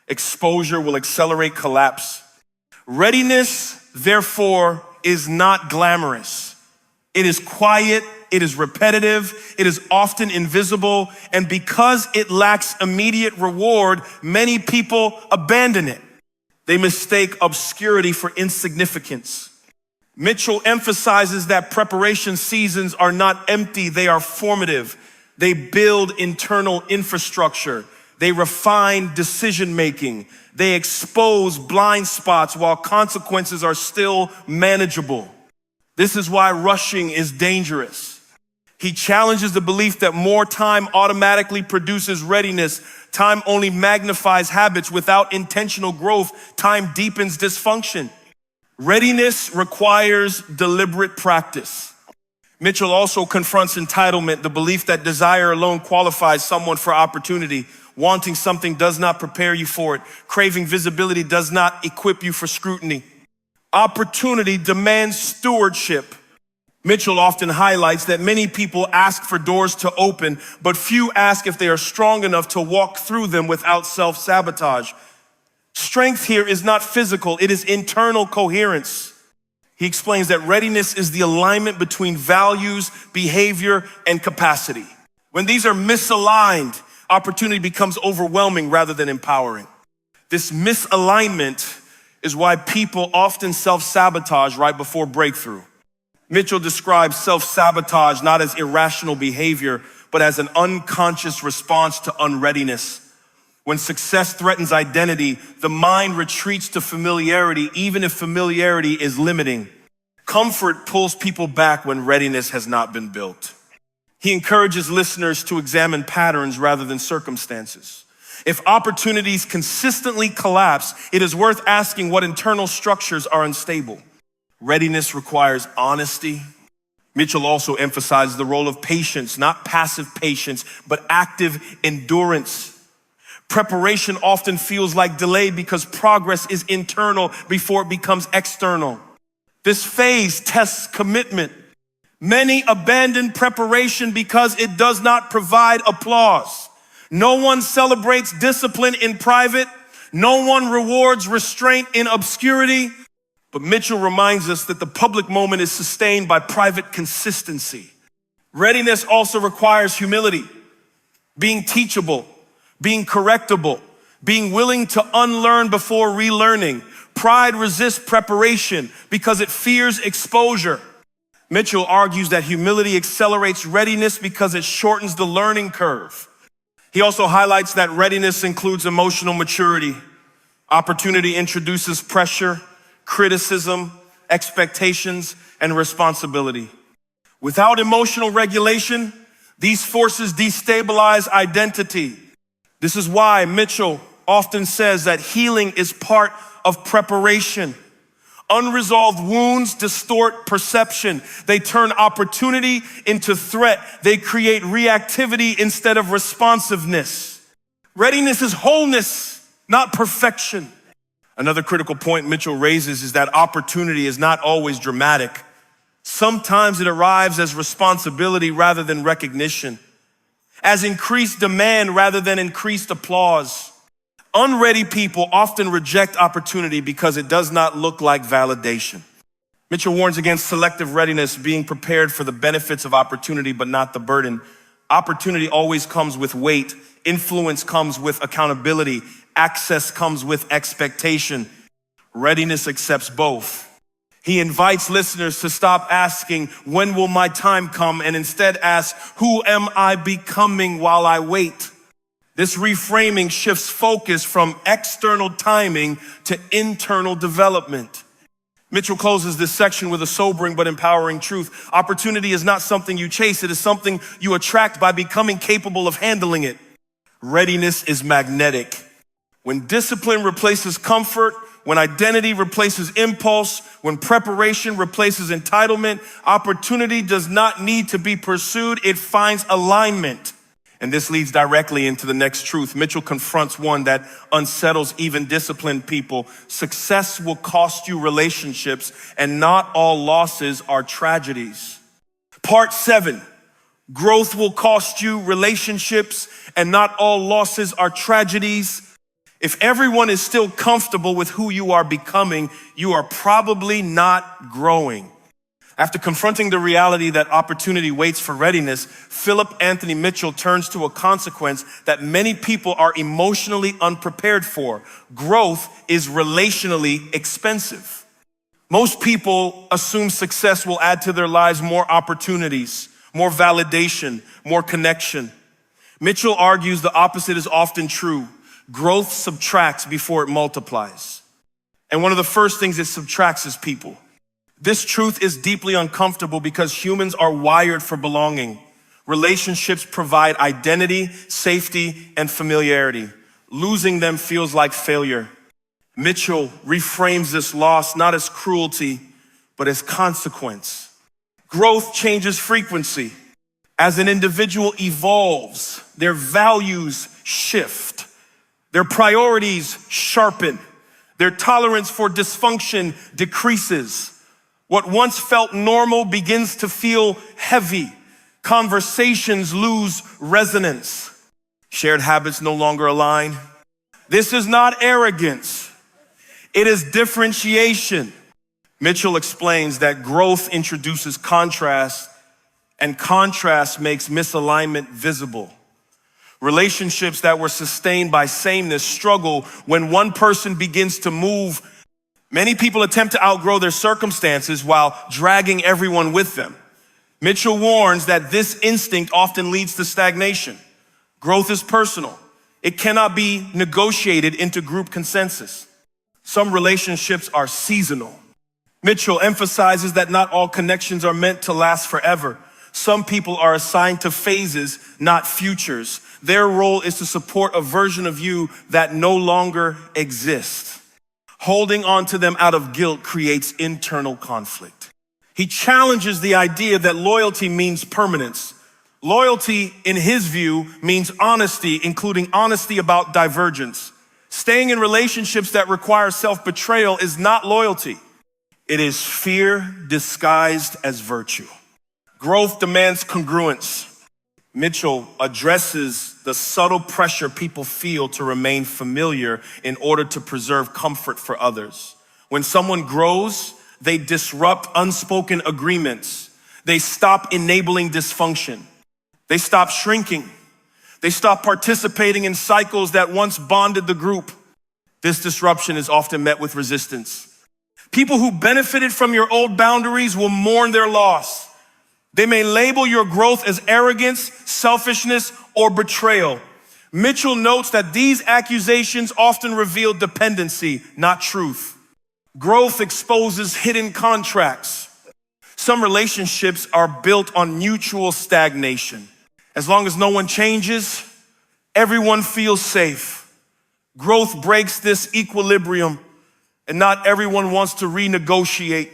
exposure will accelerate collapse. Readiness, therefore, is not glamorous. It is quiet, it is repetitive, it is often invisible, and because it lacks immediate reward, many people abandon it. They mistake obscurity for insignificance. Mitchell emphasizes that preparation seasons are not empty, they are formative. They build internal infrastructure. They refine decision-making. They expose blind spots while consequences are still manageable. This is why rushing is dangerous. He challenges the belief that more time automatically produces readiness. Time only magnifies habits. Without intentional growth, time deepens dysfunction. Readiness requires deliberate practice. Mitchell also confronts entitlement, the belief that desire alone qualifies someone for opportunity. Wanting something does not prepare you for it. Craving visibility does not equip you for scrutiny. Opportunity demands stewardship. Mitchell often highlights that many people ask for doors to open, but few ask if they are strong enough to walk through them without self-sabotage. Strength here is not physical, it is internal coherence. He explains that readiness is the alignment between values, behavior, and capacity. When these are misaligned, opportunity becomes overwhelming rather than empowering. This misalignment is why people often self-sabotage right before breakthrough. Mitchell describes self-sabotage not as irrational behavior, but as an unconscious response to unreadiness. When success threatens identity, the mind retreats to familiarity, even if familiarity is limiting. Comfort pulls people back when readiness has not been built. He encourages listeners to examine patterns rather than circumstances. If opportunities consistently collapse, it is worth asking what internal structures are unstable. Readiness requires honesty. Mitchell also emphasizes the role of patience, not passive patience, but active endurance. Preparation often feels like delay because progress is internal before it becomes external. This phase tests commitment. Many abandon preparation because it does not provide applause. No one celebrates discipline in private. No one rewards restraint in obscurity. But Mitchell reminds us that the public moment is sustained by private consistency. Readiness also requires humility, being teachable, being correctable, being willing to unlearn before relearning. Pride resists preparation because it fears exposure. Mitchell argues that humility accelerates readiness because it shortens the learning curve. He also highlights that readiness includes emotional maturity. Opportunity introduces pressure, criticism, expectations, and responsibility. Without emotional regulation, these forces destabilize identity. This is why Mitchell often says that healing is part of preparation. Unresolved wounds distort perception. They turn opportunity into threat. They create reactivity instead of responsiveness. Readiness is wholeness, not perfection. Another critical point Mitchell raises is that opportunity is not always dramatic. Sometimes it arrives as responsibility rather than recognition, as increased demand rather than increased applause. Unready people often reject opportunity because it does not look like validation. Mitchell warns against selective readiness, being prepared for the benefits of opportunity but not the burden. Opportunity always comes with weight. Influence comes with accountability. Access comes with expectation. Readiness accepts both. He invites listeners to stop asking, when will my time come? And instead ask, who am I becoming while I wait? This reframing shifts focus from external timing to internal development. Mitchell closes this section with a sobering but empowering truth. Opportunity is not something you chase. It is something you attract by becoming capable of handling it. Readiness is magnetic. When discipline replaces comfort, when identity replaces impulse, when preparation replaces entitlement, opportunity does not need to be pursued. It finds alignment. And this leads directly into the next truth. Mitchell confronts one that unsettles even disciplined people. Success will cost you relationships, and not all losses are tragedies. Part 7, growth will cost you relationships, and not all losses are tragedies. If everyone is still comfortable with who you are becoming, you are probably not growing. After confronting the reality that opportunity waits for readiness, Philip Anthony Mitchell turns to a consequence that many people are emotionally unprepared for. Growth is relationally expensive. Most people assume success will add to their lives more opportunities, more validation, more connection. Mitchell argues the opposite is often true. Growth subtracts before it multiplies. And one of the first things it subtracts is people. This truth is deeply uncomfortable because humans are wired for belonging. Relationships provide identity, safety, and familiarity. Losing them feels like failure. Mitchell reframes this loss not as cruelty, but as consequence. Growth changes frequency. As an individual evolves, their values shift. Their priorities sharpen. Their tolerance for dysfunction decreases. What once felt normal begins to feel heavy. Conversations lose resonance. Shared habits no longer align. This is not arrogance. It is differentiation. Mitchell explains that growth introduces contrast, and contrast makes misalignment visible. Relationships that were sustained by sameness struggle when one person begins to move. Many people attempt to outgrow their circumstances while dragging everyone with them. Mitchell warns that this instinct often leads to stagnation. Growth is personal. It cannot be negotiated into group consensus. Some relationships are seasonal. Mitchell emphasizes that not all connections are meant to last forever. Some people are assigned to phases, not futures. Their role is to support a version of you that no longer exists. Holding on to them out of guilt creates internal conflict. He challenges the idea that loyalty means permanence. Loyalty, in his view, means honesty, including honesty about divergence. Staying in relationships that require self-betrayal is not loyalty. It is fear disguised as virtue. Growth demands congruence. Mitchell addresses the subtle pressure people feel to remain familiar in order to preserve comfort for others. When someone grows, they disrupt unspoken agreements. They stop enabling dysfunction. They stop shrinking. They stop participating in cycles that once bonded the group. This disruption is often met with resistance. People who benefited from your old boundaries will mourn their loss. They may label your growth as arrogance, selfishness, or betrayal. Mitchell notes that these accusations often reveal dependency, not truth. Growth exposes hidden contracts. Some relationships are built on mutual stagnation. As long as no one changes, everyone feels safe. Growth breaks this equilibrium, and not everyone wants to renegotiate.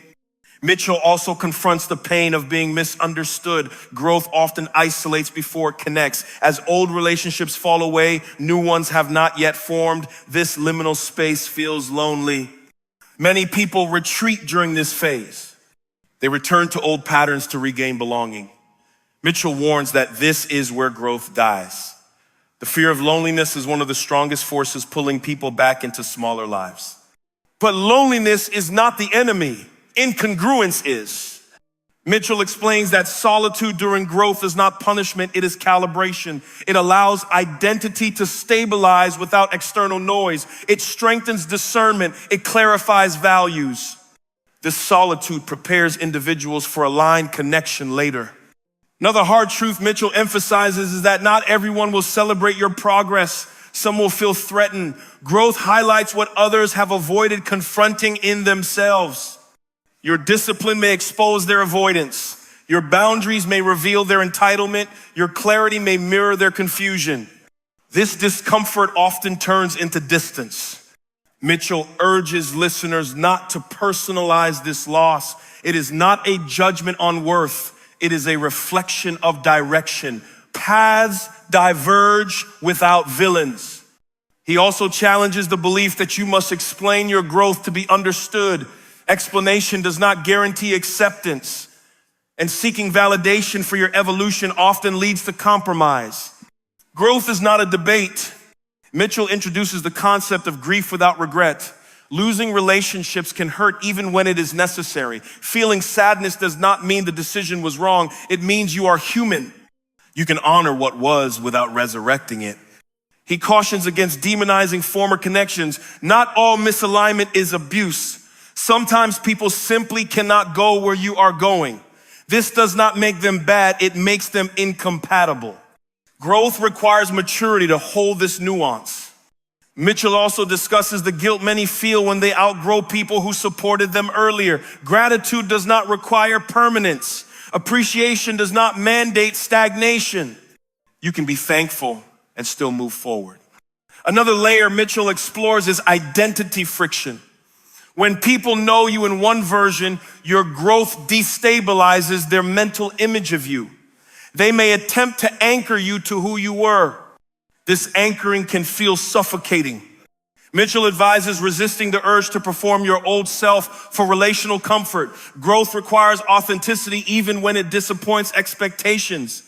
Mitchell also confronts the pain of being misunderstood. Growth often isolates before it connects. As old relationships fall away, new ones have not yet formed. This liminal space feels lonely. Many people retreat during this phase. They return to old patterns to regain belonging. Mitchell warns that this is where growth dies. The fear of loneliness is one of the strongest forces pulling people back into smaller lives. But loneliness is not the enemy. Incongruence is. Mitchell explains that solitude during growth is not punishment, it is calibration. It allows identity to stabilize without external noise. It strengthens discernment. It clarifies values. This solitude prepares individuals for aligned connection later. Another hard truth Mitchell emphasizes is that not everyone will celebrate your progress. Some will feel threatened. Growth highlights what others have avoided confronting in themselves. Your discipline may expose their avoidance. Your boundaries may reveal their entitlement. Your clarity may mirror their confusion. This discomfort often turns into distance. Mitchell urges listeners not to personalize this loss. It is not a judgment on worth. It is a reflection of direction. Paths diverge without villains. He also challenges the belief that you must explain your growth to be understood. Explanation does not guarantee acceptance, and seeking validation for your evolution often leads to compromise. Growth is not a debate. Mitchell introduces the concept of grief without regret. Losing relationships can hurt even when it is necessary. Feeling sadness does not mean the decision was wrong. It means you are human. You can honor what was without resurrecting it. He cautions against demonizing former connections. Not all misalignment is abuse. Sometimes people simply cannot go where you are going. This does not make them bad, it makes them incompatible. Growth requires maturity to hold this nuance. Mitchell also discusses the guilt many feel when they outgrow people who supported them earlier. Gratitude does not require permanence. Appreciation does not mandate stagnation. You can be thankful and still move forward. Another layer Mitchell explores is identity friction. When people know you in one version, your growth destabilizes their mental image of you. They may attempt to anchor you to who you were. This anchoring can feel suffocating. Mitchell advises resisting the urge to perform your old self for relational comfort. Growth requires authenticity even when it disappoints expectations.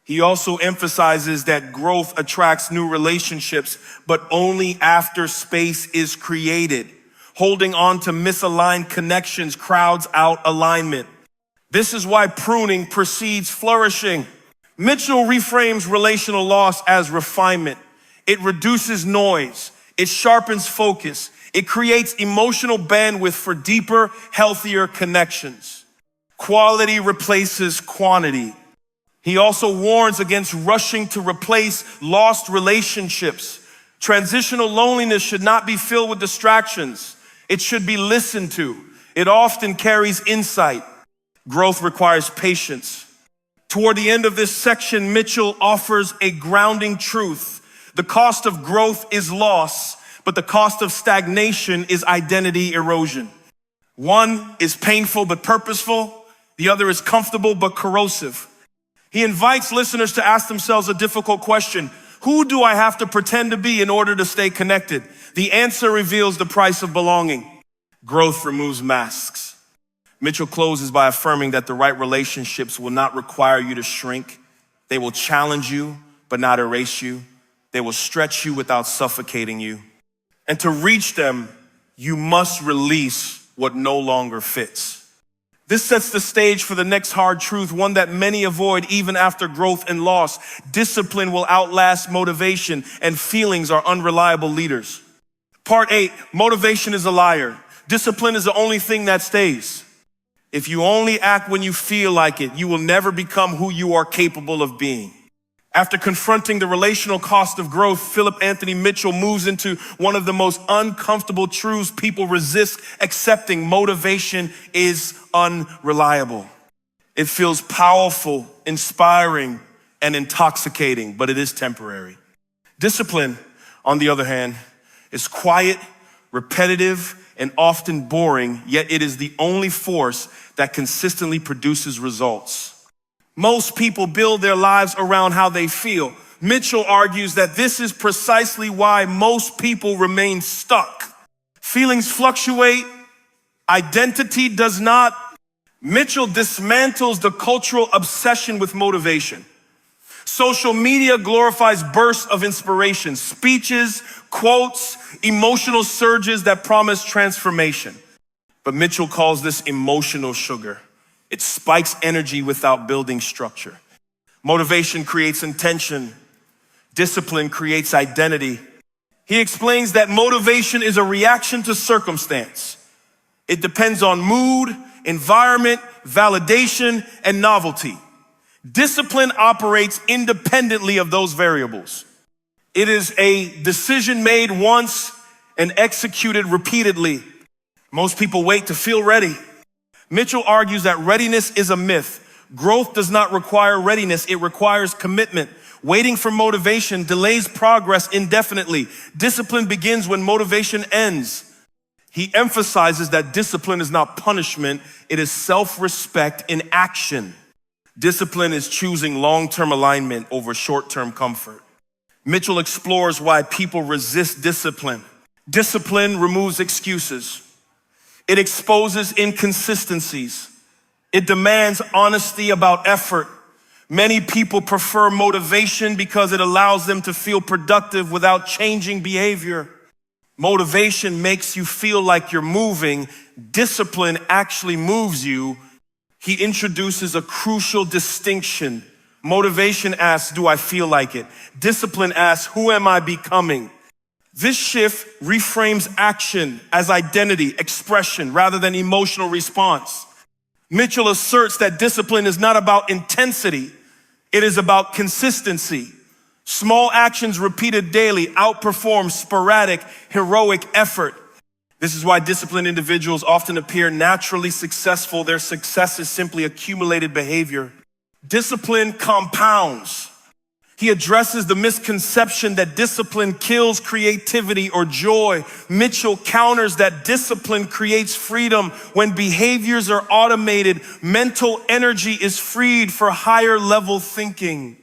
He also emphasizes that growth attracts new relationships, but only after space is created. Holding on to misaligned connections crowds out alignment. This is why pruning precedes flourishing. Mitchell reframes relational loss as refinement. It reduces noise. It sharpens focus. It creates emotional bandwidth for deeper, healthier connections. Quality replaces quantity. He also warns against rushing to replace lost relationships. Transitional loneliness should not be filled with distractions. It should be listened to. It often carries insight. Growth requires patience. Toward the end of this section, Mitchell offers a grounding truth. The cost of growth is loss, but the cost of stagnation is identity erosion. One is painful but purposeful. The other is comfortable but corrosive. He invites listeners to ask themselves a difficult question. Who do I have to pretend to be in order to stay connected? The answer reveals the price of belonging. Growth removes masks. Mitchell closes by affirming that the right relationships will not require you to shrink. They will challenge you, but not erase you. They will stretch you without suffocating you. And to reach them, you must release what no longer fits. This sets the stage for the next hard truth, one that many avoid even after growth and loss. Discipline will outlast motivation, and feelings are unreliable leaders. Part 8, motivation is a liar. Discipline is the only thing that stays. If you only act when you feel like it, you will never become who you are capable of being. After confronting the relational cost of growth, Philip Anthony Mitchell moves into one of the most uncomfortable truths people resist accepting. Motivation is unreliable. It feels powerful, inspiring, and intoxicating, but it is temporary. Discipline, on the other hand, is quiet, repetitive, and often boring, yet it is the only force that consistently produces results. Most people build their lives around how they feel. Mitchell argues that this is precisely why most people remain stuck. Feelings fluctuate, identity does not. Mitchell dismantles the cultural obsession with motivation. Social media glorifies bursts of inspiration, speeches, quotes, emotional surges that promise transformation. But Mitchell calls this emotional sugar. It spikes energy without building structure. Motivation creates intention. Discipline creates identity. He explains that motivation is a reaction to circumstance. It depends on mood, environment, validation, and novelty. Discipline operates independently of those variables. It is a decision made once and executed repeatedly. Most people wait to feel ready. Mitchell argues that readiness is a myth. Growth does not require readiness, it requires commitment. Waiting for motivation delays progress indefinitely. Discipline begins when motivation ends. He emphasizes that discipline is not punishment, it is self-respect in action. Discipline is choosing long-term alignment over short-term comfort. Mitchell explores why people resist discipline. Discipline removes excuses. It exposes inconsistencies. It demands honesty about effort. Many people prefer motivation because it allows them to feel productive without changing behavior. Motivation makes you feel like you're moving. Discipline actually moves you. He introduces a crucial distinction. Motivation asks, do I feel like it? Discipline asks, who am I becoming? This shift reframes action as identity, expression, rather than emotional response. Mitchell asserts that discipline is not about intensity, it is about consistency. Small actions repeated daily outperform sporadic, heroic effort. This is why disciplined individuals often appear naturally successful. Their success is simply accumulated behavior. Discipline compounds. He addresses the misconception that discipline kills creativity or joy. Mitchell counters that discipline creates freedom. When behaviors are automated, mental energy is freed for higher level thinking.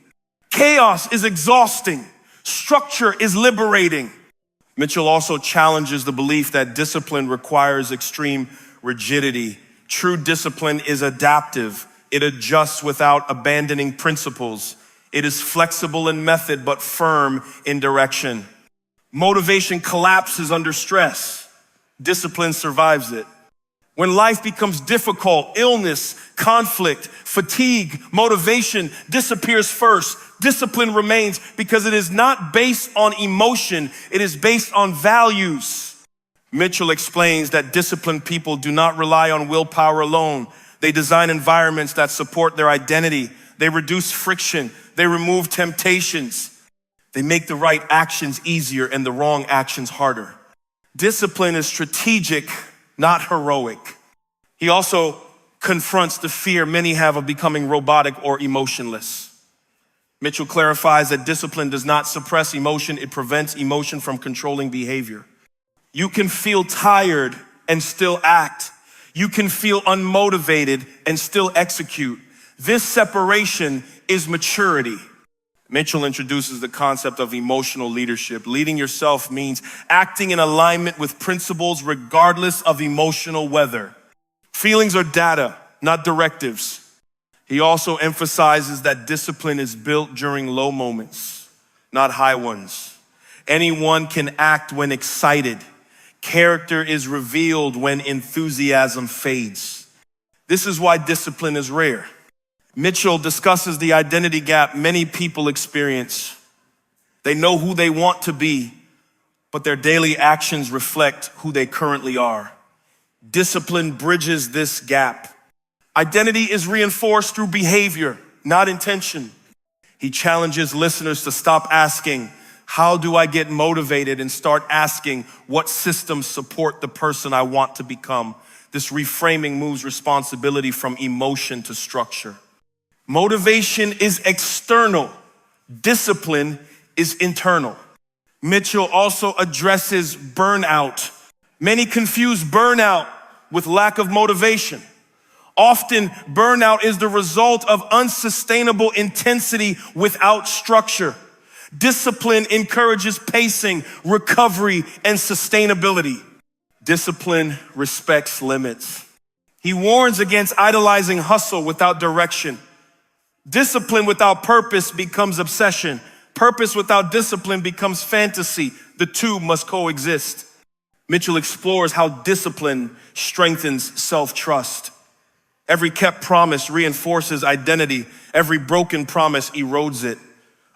Chaos is exhausting. Structure is liberating. Mitchell also challenges the belief that discipline requires extreme rigidity. True discipline is adaptive. It adjusts without abandoning principles. It is flexible in method, but firm in direction. Motivation collapses under stress. Discipline survives it. When life becomes difficult, illness, conflict, fatigue, motivation disappears first. Discipline remains because it is not based on emotion. It is based on values. Mitchell explains that disciplined people do not rely on willpower alone. They design environments that support their identity. They reduce friction. They remove temptations. They make the right actions easier and the wrong actions harder. Discipline is strategic, not heroic. He also confronts the fear many have of becoming robotic or emotionless. Mitchell clarifies that discipline does not suppress emotion, it prevents emotion from controlling behavior. You can feel tired and still act. You can feel unmotivated and still execute. This separation is maturity. Mitchell introduces the concept of emotional leadership. Leading yourself means acting in alignment with principles regardless of emotional weather. Feelings are data, not directives. He also emphasizes that discipline is built during low moments, not high ones. Anyone can act when excited. Character is revealed when enthusiasm fades. This is why discipline is rare. Mitchell discusses the identity gap many people experience. They know who they want to be, but their daily actions reflect who they currently are. Discipline bridges this gap. Identity is reinforced through behavior, not intention. He challenges listeners to stop asking, how do I get motivated, and start asking, what systems support the person I want to become? This reframing moves responsibility from emotion to structure. Motivation is external. Discipline is internal. Mitchell also addresses burnout. Many confuse burnout with lack of motivation. Often, burnout is the result of unsustainable intensity without structure. Discipline encourages pacing, recovery, and sustainability. Discipline respects limits. He warns against idolizing hustle without direction. Discipline without purpose becomes obsession. Purpose without discipline becomes fantasy. The two must coexist. Mitchell explores how discipline strengthens self-trust. Every kept promise reinforces identity. Every broken promise erodes it.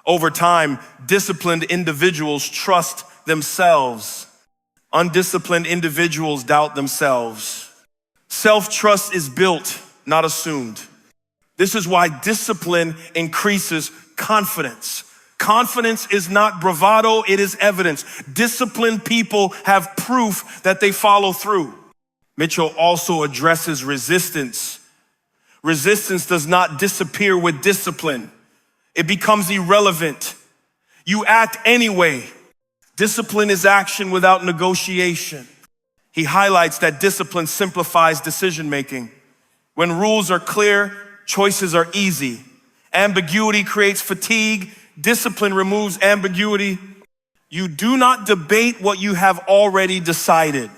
Over time, disciplined individuals trust themselves. Undisciplined individuals doubt themselves. Self-trust is built, not assumed. This is why discipline increases confidence. Confidence is not bravado, it is evidence. Disciplined people have proof that they follow through. Mitchell also addresses resistance. Resistance does not disappear with discipline. It becomes irrelevant. You act anyway. Discipline is action without negotiation. He highlights that discipline simplifies decision-making. When rules are clear, choices are easy. Ambiguity creates fatigue. Discipline removes ambiguity. You do not debate what you have already decided.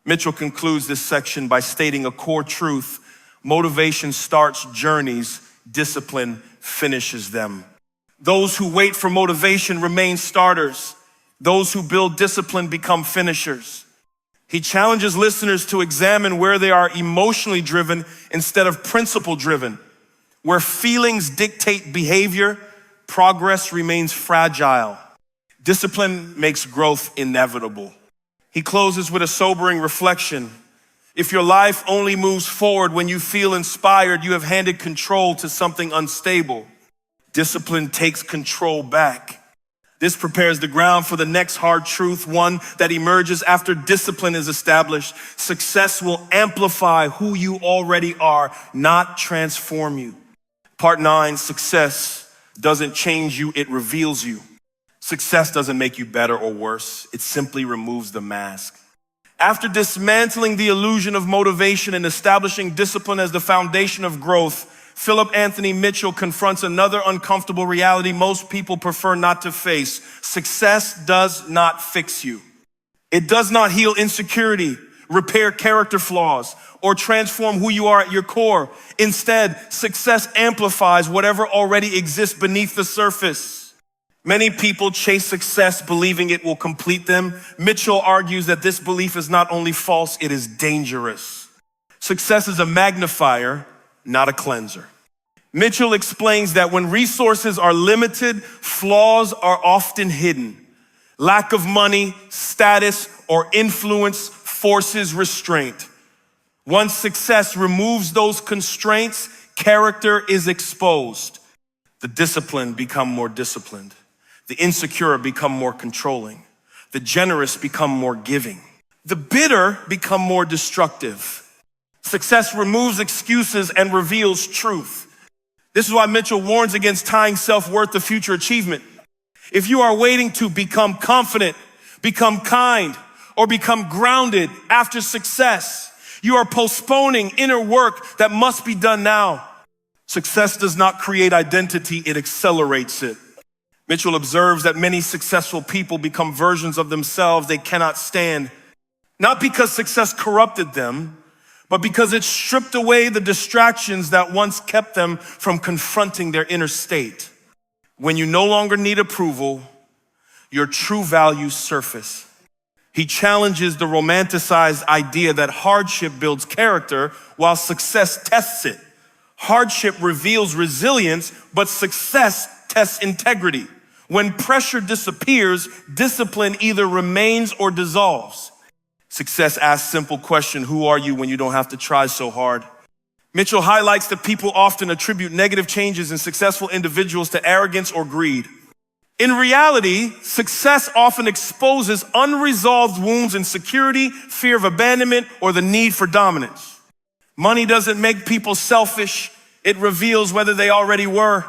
Mitchell concludes this section by stating a core truth. Motivation starts journeys, discipline finishes them. Those who wait for motivation remain starters. Those who build discipline become finishers. He challenges listeners to examine where they are emotionally driven instead of principle driven. Where feelings dictate behavior, progress remains fragile. Discipline makes growth inevitable. He closes with a sobering reflection. If your life only moves forward when you feel inspired, you have handed control to something unstable. Discipline takes control back. This prepares the ground for the next hard truth, one that emerges after discipline is established. Success will amplify who you already are, not transform you. Part 9, success doesn't change you, it reveals you. Success doesn't make you better or worse. It simply removes the mask. After dismantling the illusion of motivation and establishing discipline as the foundation of growth, Philip Anthony Mitchell confronts another uncomfortable reality most people prefer not to face. Success does not fix you. It does not heal insecurity, repair character flaws, or transform who you are at your core. Instead, success amplifies whatever already exists beneath the surface. Many people chase success believing it will complete them. Mitchell argues that this belief is not only false, it is dangerous. Success is a magnifier, not a cleanser. Mitchell explains that when resources are limited, flaws are often hidden. Lack of money, status, or influence forces restraint. Once success removes those constraints, character is exposed. The disciplined become more disciplined. The insecure become more controlling. The generous become more giving. The bitter become more destructive. Success removes excuses and reveals truth. This is why Mitchell warns against tying self-worth to future achievement. If you are waiting to become confident, become kind, or become grounded after success. You are postponing inner work that must be done now. Success does not create identity, it accelerates it. Mitchell observes that many successful people become versions of themselves they cannot stand, not because success corrupted them, but because it stripped away the distractions that once kept them from confronting their inner state. When you no longer need approval, your true values surface. He challenges the romanticized idea that hardship builds character while success tests it. Hardship reveals resilience, but success tests integrity. When pressure disappears, discipline either remains or dissolves. Success asks simple question, who are you when you don't have to try so hard? Mitchell highlights that people often attribute negative changes in successful individuals to arrogance or greed. In reality, success often exposes unresolved wounds, insecurity, fear of abandonment, or the need for dominance. Money doesn't make people selfish, it reveals whether they already were.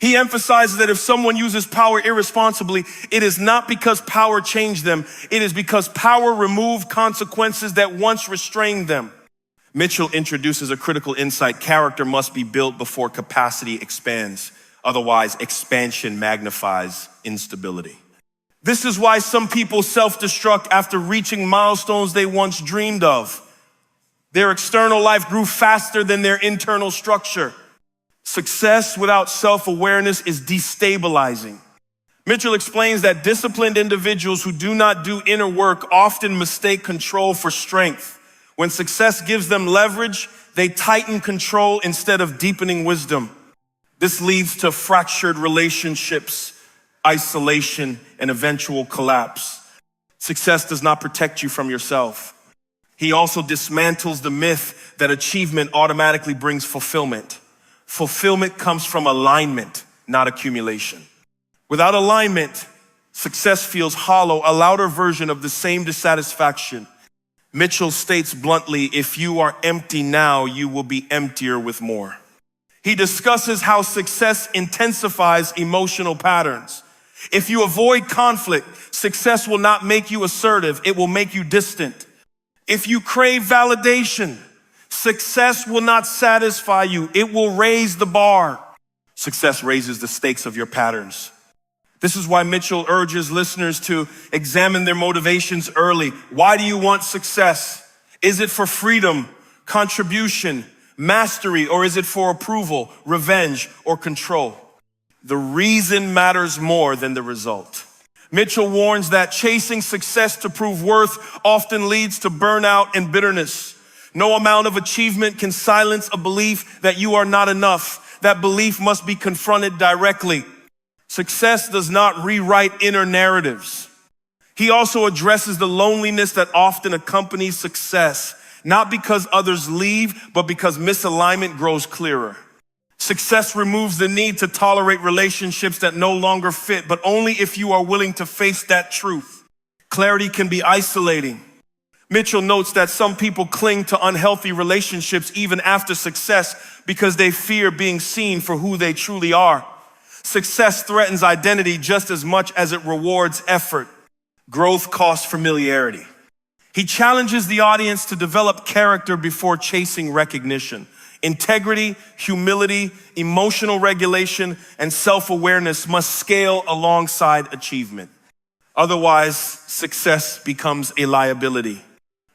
He emphasizes that if someone uses power irresponsibly, it is not because power changed them, it is because power removed consequences that once restrained them. Mitchell introduces a critical insight: character must be built before capacity expands. Otherwise, expansion magnifies instability. This is why some people self-destruct after reaching milestones they once dreamed of. Their external life grew faster than their internal structure. Success without self-awareness is destabilizing. Mitchell explains that disciplined individuals who do not do inner work often mistake control for strength. When success gives them leverage, they tighten control instead of deepening wisdom. This leads to fractured relationships, isolation, and eventual collapse. Success does not protect you from yourself. He also dismantles the myth that achievement automatically brings fulfillment. Fulfillment comes from alignment, not accumulation. Without alignment, success feels hollow, a louder version of the same dissatisfaction. Mitchell states bluntly, if you are empty now, you will be emptier with more. He discusses how success intensifies emotional patterns. If you avoid conflict, success will not make you assertive, it will make you distant. If you crave validation, success will not satisfy you, it will raise the bar. Success raises the stakes of your patterns. This is why Mitchell urges listeners to examine their motivations early. Why do you want success? Is it for freedom, contribution, mastery, or is it for approval, revenge, or control? The reason matters more than the result. Mitchell warns that chasing success to prove worth often leads to burnout and bitterness. No amount of achievement can silence a belief that you are not enough. That belief must be confronted directly. Success does not rewrite inner narratives. He also addresses the loneliness that often accompanies success, not because others leave, but because misalignment grows clearer. Success removes the need to tolerate relationships that no longer fit, but only if you are willing to face that truth. Clarity can be isolating. Mitchell notes that some people cling to unhealthy relationships even after success because they fear being seen for who they truly are. Success threatens identity just as much as it rewards effort. Growth costs familiarity. He challenges the audience to develop character before chasing recognition. Integrity, humility, emotional regulation, and self-awareness must scale alongside achievement. Otherwise, success becomes a liability.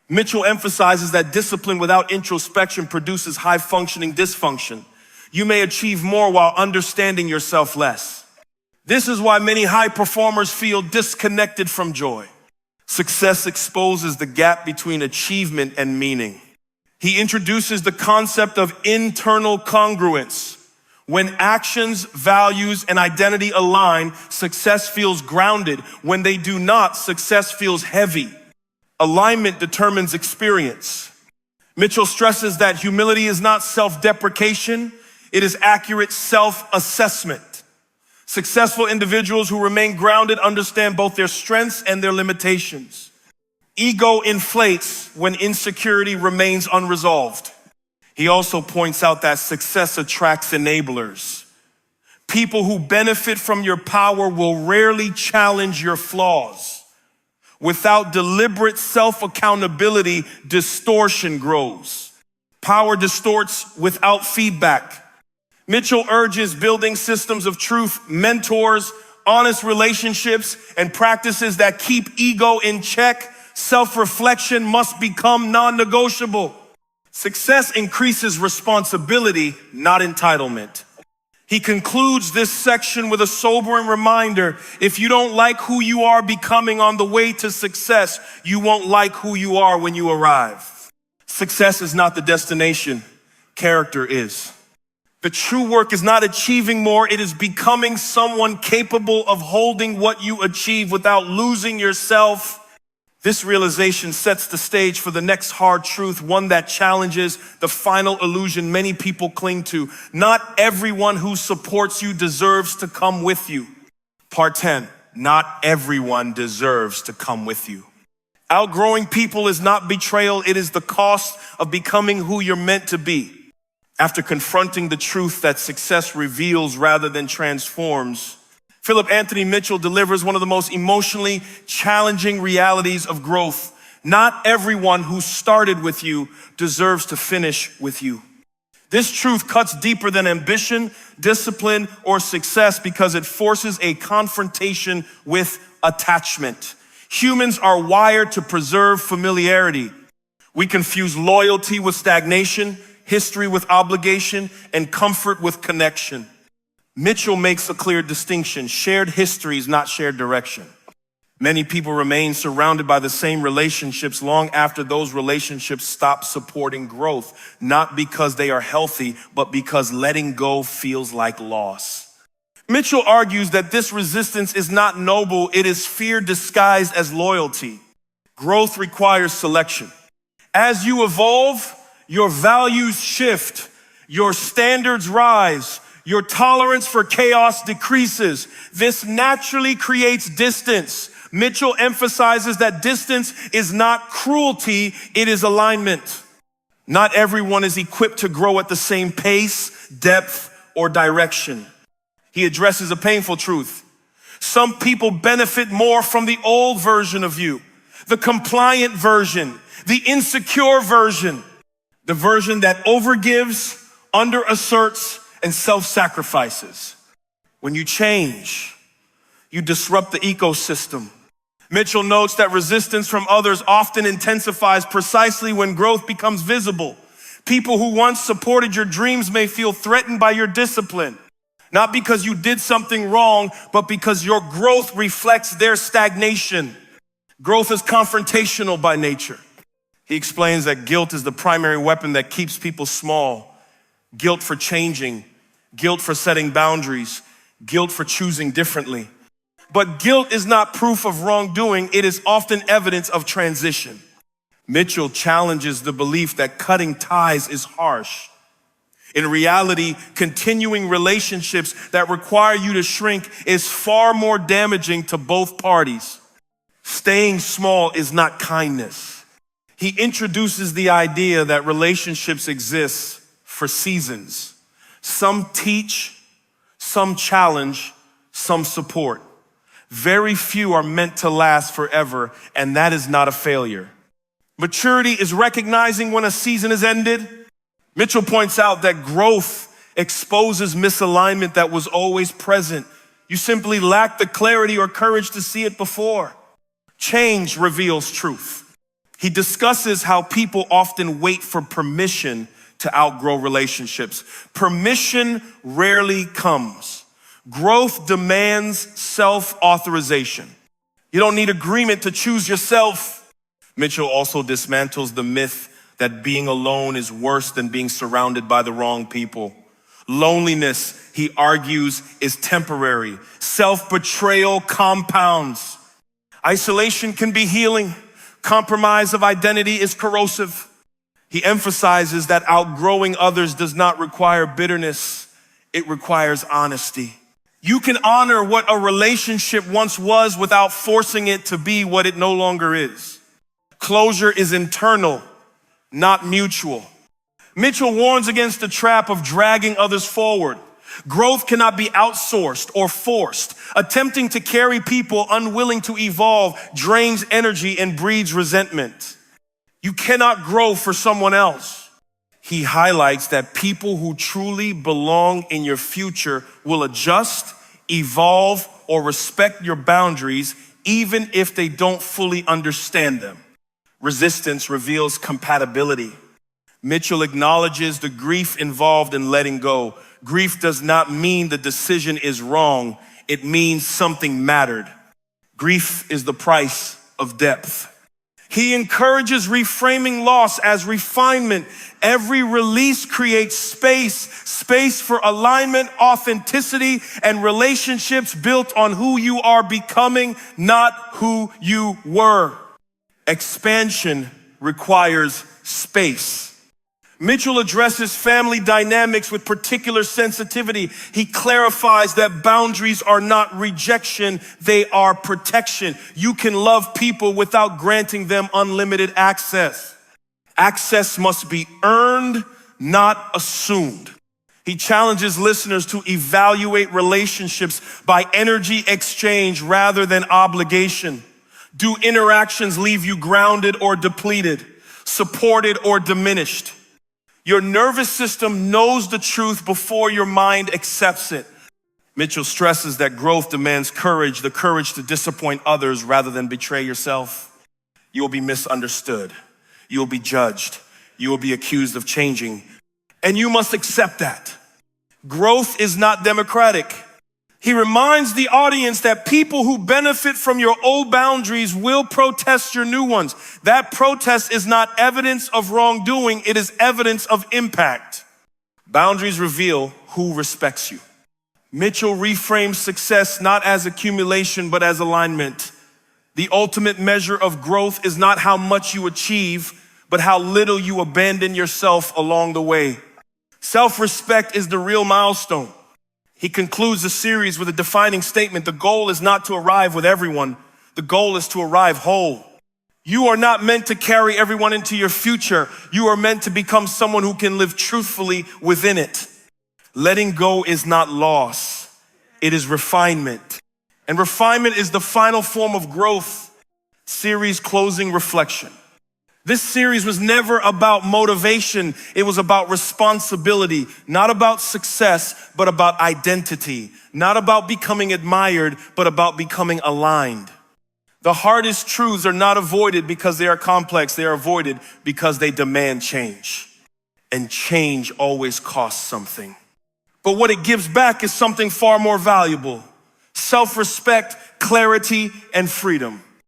Mitchell emphasizes that discipline without introspection produces high-functioning dysfunction. You may achieve more while understanding yourself less. This is why many high performers feel disconnected from joy. Success exposes the gap between achievement and meaning. He introduces the concept of internal congruence. When actions, values, and identity align, success feels grounded. When they do not, success feels heavy. Alignment determines experience. Mitchell stresses that humility is not self-deprecation, it is accurate self-assessment. Successful individuals who remain grounded understand both their strengths and their limitations. Ego inflates when insecurity remains unresolved. He also points out that success attracts enablers. People who benefit from your power will rarely challenge your flaws. Without deliberate self-accountability, distortion grows. Power distorts without feedback. Mitchell urges building systems of truth, mentors, honest relationships, and practices that keep ego in check. Self-reflection must become non-negotiable. Success increases responsibility, not entitlement. He concludes this section with a sobering reminder: if you don't like who you are becoming on the way to success, you won't like who you are when you arrive. Success is not the destination, character is. The true work is not achieving more, it is becoming someone capable of holding what you achieve without losing yourself. This realization sets the stage for the next hard truth, one that challenges the final illusion many people cling to. Not everyone who supports you deserves to come with you. Part 10, not everyone deserves to come with you. Outgrowing people is not betrayal, it is the cost of becoming who you're meant to be. After confronting the truth that success reveals rather than transforms, Philip Anthony Mitchell delivers one of the most emotionally challenging realities of growth. Not everyone who started with you deserves to finish with you. This truth cuts deeper than ambition, discipline, or success because it forces a confrontation with attachment. Humans are wired to preserve familiarity. We confuse loyalty with stagnation, history with obligation, and comfort with connection. Mitchell makes a clear distinction. Shared history is not shared direction. Many people remain surrounded by the same relationships long after those relationships stop supporting growth, not because they are healthy, but because letting go feels like loss. Mitchell argues that this resistance is not noble, it is fear disguised as loyalty. Growth requires selection. As you evolve, your values shift, your standards rise, your tolerance for chaos decreases. This naturally creates distance. Mitchell emphasizes that distance is not cruelty, it is alignment. Not everyone is equipped to grow at the same pace, depth, or direction. He addresses a painful truth. Some people benefit more from the old version of you, the compliant version, the insecure version, the version that overgives, underasserts, and self-sacrifices. When you change, you disrupt the ecosystem. Mitchell notes that resistance from others often intensifies precisely when growth becomes visible. People who once supported your dreams may feel threatened by your discipline, not because you did something wrong, but because your growth reflects their stagnation. Growth is confrontational by nature. He explains that guilt is the primary weapon that keeps people small. Guilt for changing, guilt for setting boundaries, guilt for choosing differently. But guilt is not proof of wrongdoing, it is often evidence of transition. Mitchell challenges the belief that cutting ties is harsh. In reality, continuing relationships that require you to shrink is far more damaging to both parties. Staying small is not kindness. He introduces the idea that relationships exist for seasons. Some teach, some challenge, some support. Very few are meant to last forever, and that is not a failure. Maturity is recognizing when a season is ended. Mitchell points out that growth exposes misalignment that was always present. You simply lack the clarity or courage to see it before. Change reveals truth. He discusses how people often wait for permission to outgrow relationships. Permission rarely comes. Growth demands self-authorization. You don't need agreement to choose yourself. Mitchell also dismantles the myth that being alone is worse than being surrounded by the wrong people. Loneliness, he argues, is temporary. Self-betrayal compounds. Isolation can be healing. Compromise of identity is corrosive. He emphasizes that outgrowing others does not require bitterness, it requires honesty. You can honor what a relationship once was without forcing it to be what it no longer is. Closure is internal, not mutual. Mitchell warns against the trap of dragging others forward. Growth cannot be outsourced or forced. Attempting to carry people unwilling to evolve drains energy and breeds resentment. You cannot grow for someone else. He highlights that people who truly belong in your future will adjust, evolve, or respect your boundaries even if they don't fully understand them. Resistance reveals compatibility. Mitchell acknowledges the grief involved in letting go. Grief does not mean the decision is wrong. It means something mattered. Grief is the price of depth. He encourages reframing loss as refinement. Every release creates space for alignment, authenticity, and relationships built on who you are becoming, not who you were. Expansion requires space. Mitchell addresses family dynamics with particular sensitivity. He clarifies that boundaries are not rejection, they are protection. You can love people without granting them unlimited access. Access must be earned, not assumed. He challenges listeners to evaluate relationships by energy exchange rather than obligation. Do interactions leave you grounded or depleted, supported or diminished? Your nervous system knows the truth before your mind accepts it. Mitchell stresses that growth demands courage, the courage to disappoint others rather than betray yourself. You will be misunderstood. You will be judged. You will be accused of changing. And you must accept that. Growth is not democratic. He reminds the audience that people who benefit from your old boundaries will protest your new ones. That protest is not evidence of wrongdoing, it is evidence of impact. Boundaries reveal who respects you. Mitchell reframes success not as accumulation, but as alignment. The ultimate measure of growth is not how much you achieve, but how little you abandon yourself along the way. Self-respect is the real milestone. He concludes the series with a defining statement. The goal is not to arrive with everyone. The goal is to arrive whole. You are not meant to carry everyone into your future. You are meant to become someone who can live truthfully within it. Letting go is not loss. It is refinement. And refinement is the final form of growth. Series closing reflection. This series was never about motivation. It was about responsibility, not about success, but about identity, not about becoming admired, but about becoming aligned. The hardest truths are not avoided because they are complex. They are avoided because they demand change. And change always costs something. But what it gives back is something far more valuable: self-respect, clarity, and freedom.